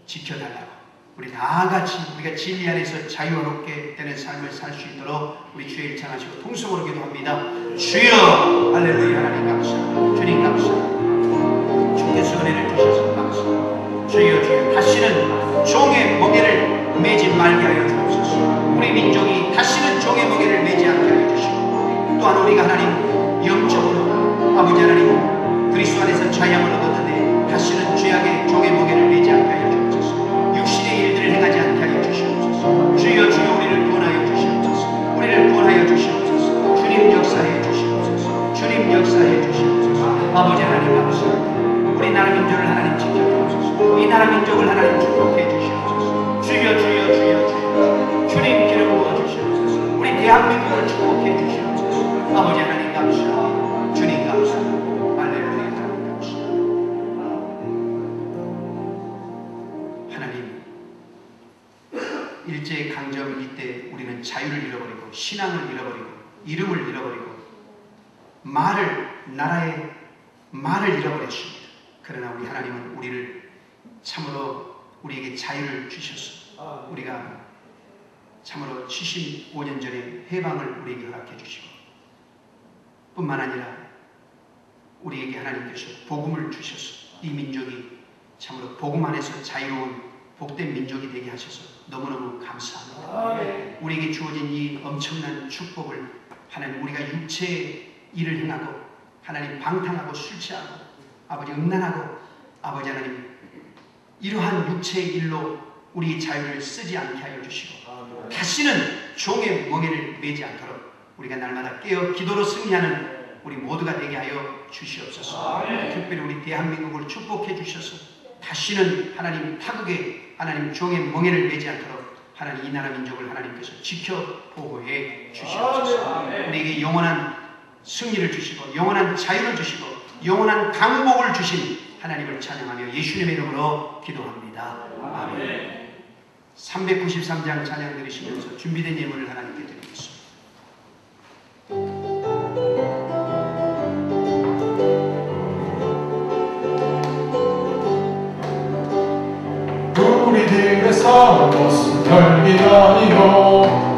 [SPEAKER 4] 지켜달라고 우리 다 같이 우리가 진리 안에서 자유롭게 되는 삶을 살 수 있도록 우리 주의 일창하시고 통성으로 기도합니다. 주여 할렐루야. 하나님 감사합니다. 주님 감사합니다. 주께서 은혜를 주셔서 감사합니다. 주여 다시는 종의 멍에를 매지 말게 하여 주옵소서. 우리 민족이 다시는 종의 멍에를 매지 않게 하여 주시고 또한 우리가 하나님 영적으로 아버지 하나님 그리스도 안에서 자양을 얻었는데 다시는 죄악의 종의 멍에를 매지 않게 하여 주옵소서. 육신의 일들을 행하지 않게 하여 주시옵소서. 주여 우리를 구원하여 주시옵소서. 우리를 구원하여 주시옵소서. 주님 역사해 주시옵소서. 주님 역사해 주시옵소서. 아버지 하나님 감사합니다. 우리 나라 민족을 하나님 지켜주옵소서. 이 나라 민족을 하나님 축복해 주시옵소서. 주여 주님 기름 부어 주시옵소서. 우리 대한민국을 축복해 주시옵소서. 아버지 하나님 감사합니다. 여러분, 이때 우리는 자유를 잃어버리고 신앙을 잃어버리고 이름을 잃어버리고 나라의 말을 잃어버렸습니다. 그러나 우리 하나님은 우리를 참으로 우리에게 자유를 주셔서 우리가 참으로 75년 전에 해방을 우리에게 허락해 주시고 뿐만 아니라 우리에게 하나님께서 복음을 주셔서 이 민족이 참으로 복음 안에서 자유로운 복된 민족이 되게 하셔서 너무너무 감사합니다. 우리에게 주어진 이 엄청난 축복을 하나님, 우리가 육체의 일을 행하고 하나님 방탕하고 술 취하고 아버지 음란하고 아버지 하나님 이러한 육체의 일로 우리의 자유를 쓰지 않게 하여 주시고 다시는 종의 멍에를 매지 않도록 우리가 날마다 깨어 기도로 승리하는 우리 모두가 되게 하여 주시옵소서. 특별히 우리 대한민국을 축복해 주셔서 다시는 하나님 타국에 하나님 종의 멍에를 매지 않도록 하나님 이 나라 민족을 하나님께서 지켜 보호해 주시옵소서. 우리에게 영원한 승리를 주시고 영원한 자유를 주시고 영원한 강복을 주신 하나님을 찬양하며 예수님의 이름으로 기도합니다. 아멘. 393장 찬양 드리시면서 준비된 예물을 하나님께 드리겠습니다.
[SPEAKER 1] 우리들의 싸울 곳은 혈기가 아니요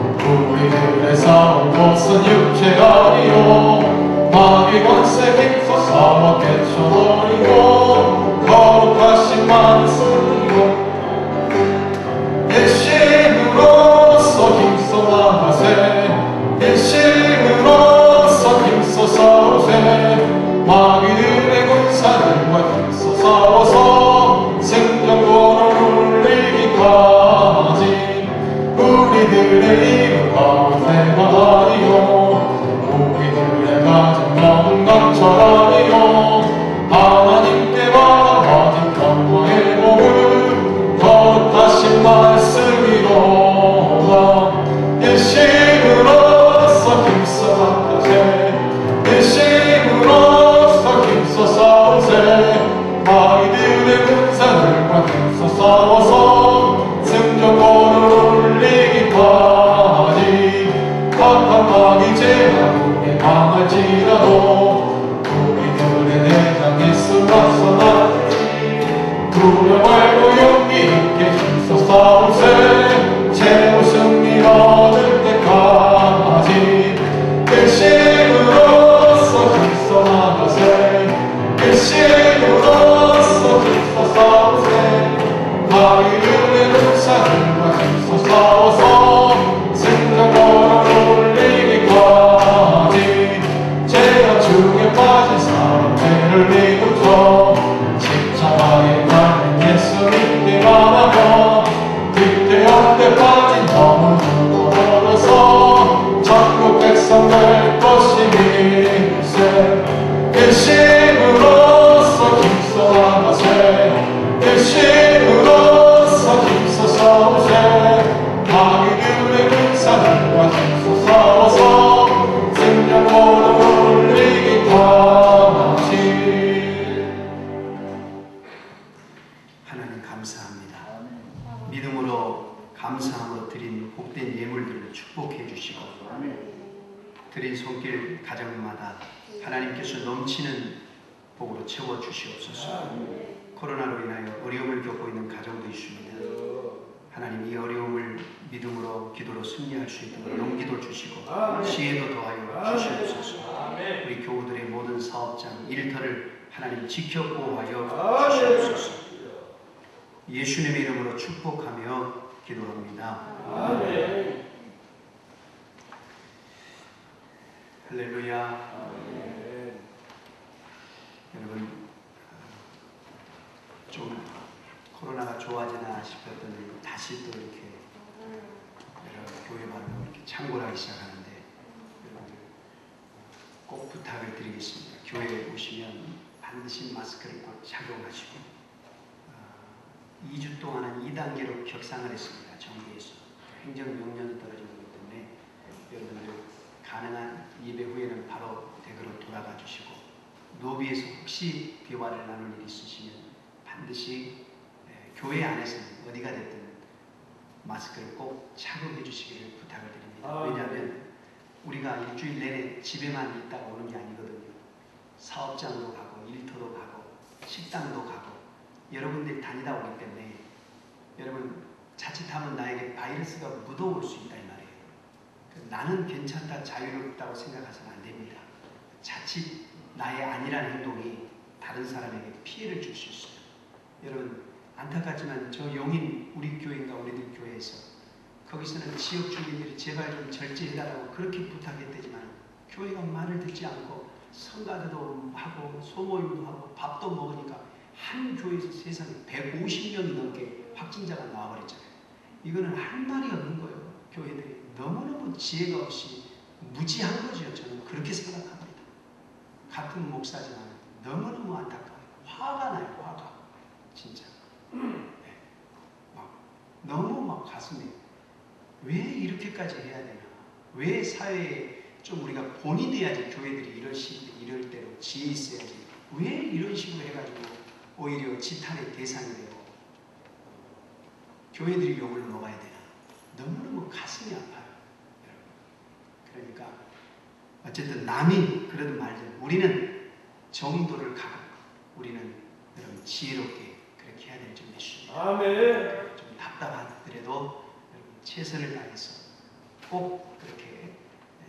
[SPEAKER 1] 우리들의 싸울 곳은 육체가 아니요 마귀 권세 힘써 싸워 깨쳐버리고 거룩하신 말씀으로 일심으로써 힘써 나가세 일심으로써 힘써 싸우세 마귀들의 군사들과 힘써 싸워서 생명권을 울리기까지 우리들의 이름 가운데가 아니요 우리들의 가진 너는 강철아니요 하나님께 받아진 평화의 복을 거룩하신 말씀이로다 일심으로써 힘써 나가세 일심으로써 힘써 싸우세 마귀들의 군사들과 힘써 싸워서 승전권을 울리기까지 악한 마귀 제한국이 강할지라도 우리들의 내장 예수 맞서 나가지 두려워 말고 용기 있게 힘써 싸우세 최후 승리 얻을 때까지 일심으로써 힘써 나가세 일심으로써 힘써 싸우세 마귀들의 군사들과 힘써 싸워서 생명권을 올리기까지 죄악 중에 빠진 사람들을 이루죠 십자가에 달린 예수 믿기만 하면 뒷되었대 빠진 영혼 두고 걸어서 천국 백성 될 것이니세 일심으로써 힘써 나가세 일심으로써 힘써 싸우세 마귀들의 군사들과 힘써 싸워서 생명권을 올리기까지
[SPEAKER 4] 하나님 감사합니다. 믿음으로 감사함으로 드린 복된 예물들을 축복해 주시고 드린 손길 가정마다 하나님께서 넘치는 복으로 채워 주시옵소서. 코로나로 인하여 어려움을 겪고 있는 가정도 있습니다. 하나님 이 어려움을 믿음으로 기도로 승리할 수 있도록 용기도 주시고 지혜도 더하여 주시옵소서. 우리 교우들의 모든 사업장 일터를 하나님 지켜 보호하여 주시옵소서. 예수님의 이름으로 축복하며 기도합니다. 아멘. 할렐루야. 아멘. 여러분 좀 코로나가 좋아지나 싶었더니 다시 또 이렇게 여러 교회 반응을 이렇게 창궐하기 시작하는데 여러분들 꼭 부탁을 드리겠습니다. 교회에 오시면 반드시 마스크를 꼭 착용하시고 2주 동안은 2단계로 격상을 했습니다. 정부에서 행정명령이 떨어진 거기 때문에 여러분들 가능한 예배 후에는 바로 댁으로 돌아가 주시고 노비에서 혹시 대화를 나눌 일이 있으시면 반드시 교회 안에서는 어디가 됐든 마스크를 꼭 착용해 주시기를 부탁을 드립니다. 왜냐하면 우리가 일주일 내내 집에만 있다가 오는 게 아니거든요. 사업장도 가고 일터도 가고 식당도 가고 여러 군데 다니다 오기 때문에 여러분 자칫하면 나에게 바이러스가 묻어올 수 있다 이 말이에요. 나는 괜찮다 자유롭다고 생각하시면 안 됩니다. 자칫 나의 아니라는 행동이 다른 사람에게 피해를 줄 수 있어요. 여러분 안타깝지만 저 용인 우리 교회인가 우리들 교회에서 거기서는 지역 주민들이 제발 좀 절제해달라고 그렇게 부탁했대지만 교회가 말을 듣지 않고 성가대도 하고 소모임도 하고 밥도 먹으니까 한 교회에서 세상에 150명이 넘게 확진자가 나와버렸잖아요. 이거는 할 말이 없는 거예요. 교회들이 너무너무 지혜가 없이 무지한 거죠. 저는 그렇게 생각합니다. 같은 목사지만 너무너무 안타까워요. 화가 나요. 화가 진짜 막 너무 막 가슴에 왜 이렇게까지 해야 되나? 왜 사회에 좀 우리가 본이 돼야지 교회들이 이럴 때로 지혜 있어야지. 왜 이런 식으로 해가지고 오히려 지탄의 대상이 되고 교회들이 욕을 먹어야 되나? 너무너무 가슴이 아파요. 여러분. 그러니까 어쨌든 남이 그러든 말든 우리는 정도를 가고 우리는 여러분 지혜롭게 그렇게 해야 될 줄 믿습니다.
[SPEAKER 5] 아멘.
[SPEAKER 4] 좀 답답하더라도 최선을 다해서 꼭 그렇게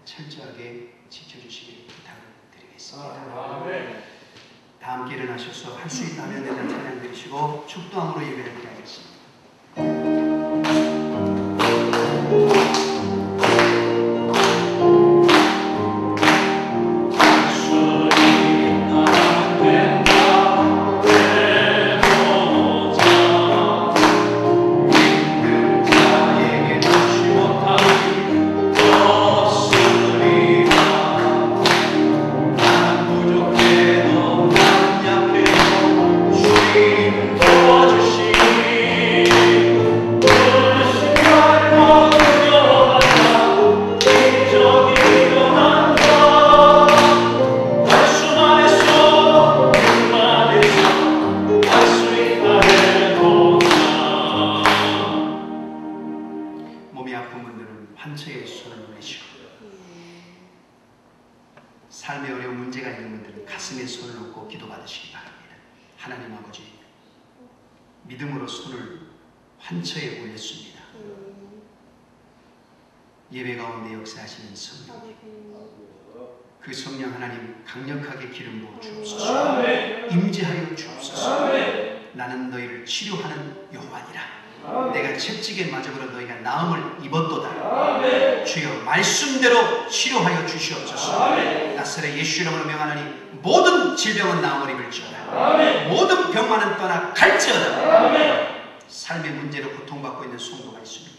[SPEAKER 4] 철저하게 지켜주시길 부탁을 드리겠습니다.
[SPEAKER 5] 아멘.
[SPEAKER 4] 다 함께 일어나셔서 할 수 있다면 내가 찬양 드리시고 축도함으로 예배를 드리겠습니다. 삶의 어려운 문제가 있는 분들은 가슴에 손을 얹고 기도받으시기 바랍니다. 하나님 아버지, 믿음으로 손을 환처에 올렸습니다. 예배 가운데 역사하시는 성령, 그 성령 하나님 강력하게 기름 부어 주옵소서. 임재하여 주옵소서. 나는 너희를 치료하는 여호와니라. 내가 채찍에 맞아버려 너희가 나음을 입었도다. 주여 말씀대로 치료하여 주시옵소서. 나사렛 예수 이름으로 명하노니 모든 질병은 나음을 입을지어다. 모든 병만은 떠나 갈지어다. 삶의 문제로 고통받고 있는 성도가 있습니까?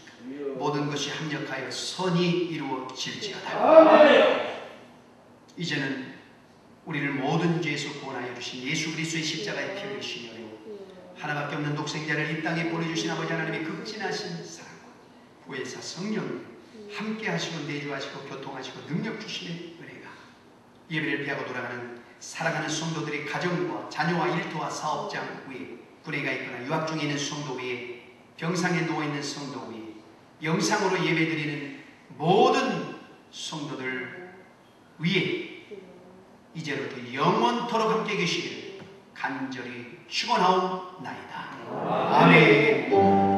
[SPEAKER 4] 모든 것이 합력하여 선이 이루어질지어다. 이제는 우리를 모든 죄에서 구원하여 주신 예수 그리스도의 십자가의 피 흘리시며 하나밖에 없는 독생자를 이 땅에 보내주신 아버지 하나님의 극진하신 사랑과 구혜사 성령님 함께 하시고 내주하시고 교통하시고 능력 주시는 은혜가 예배를 피하고 돌아가는 사랑하는 성도들의 가정과 자녀와 일터와 사업장 위에, 군에가 있거나 유학 중에 있는 성도 위에, 병상에 누워있는 성도 위에, 영상으로 예배드리는 모든 성도들 위에 이제부터 영원토록 함께 계시기를 간절히 축원하옵나이다. 아멘.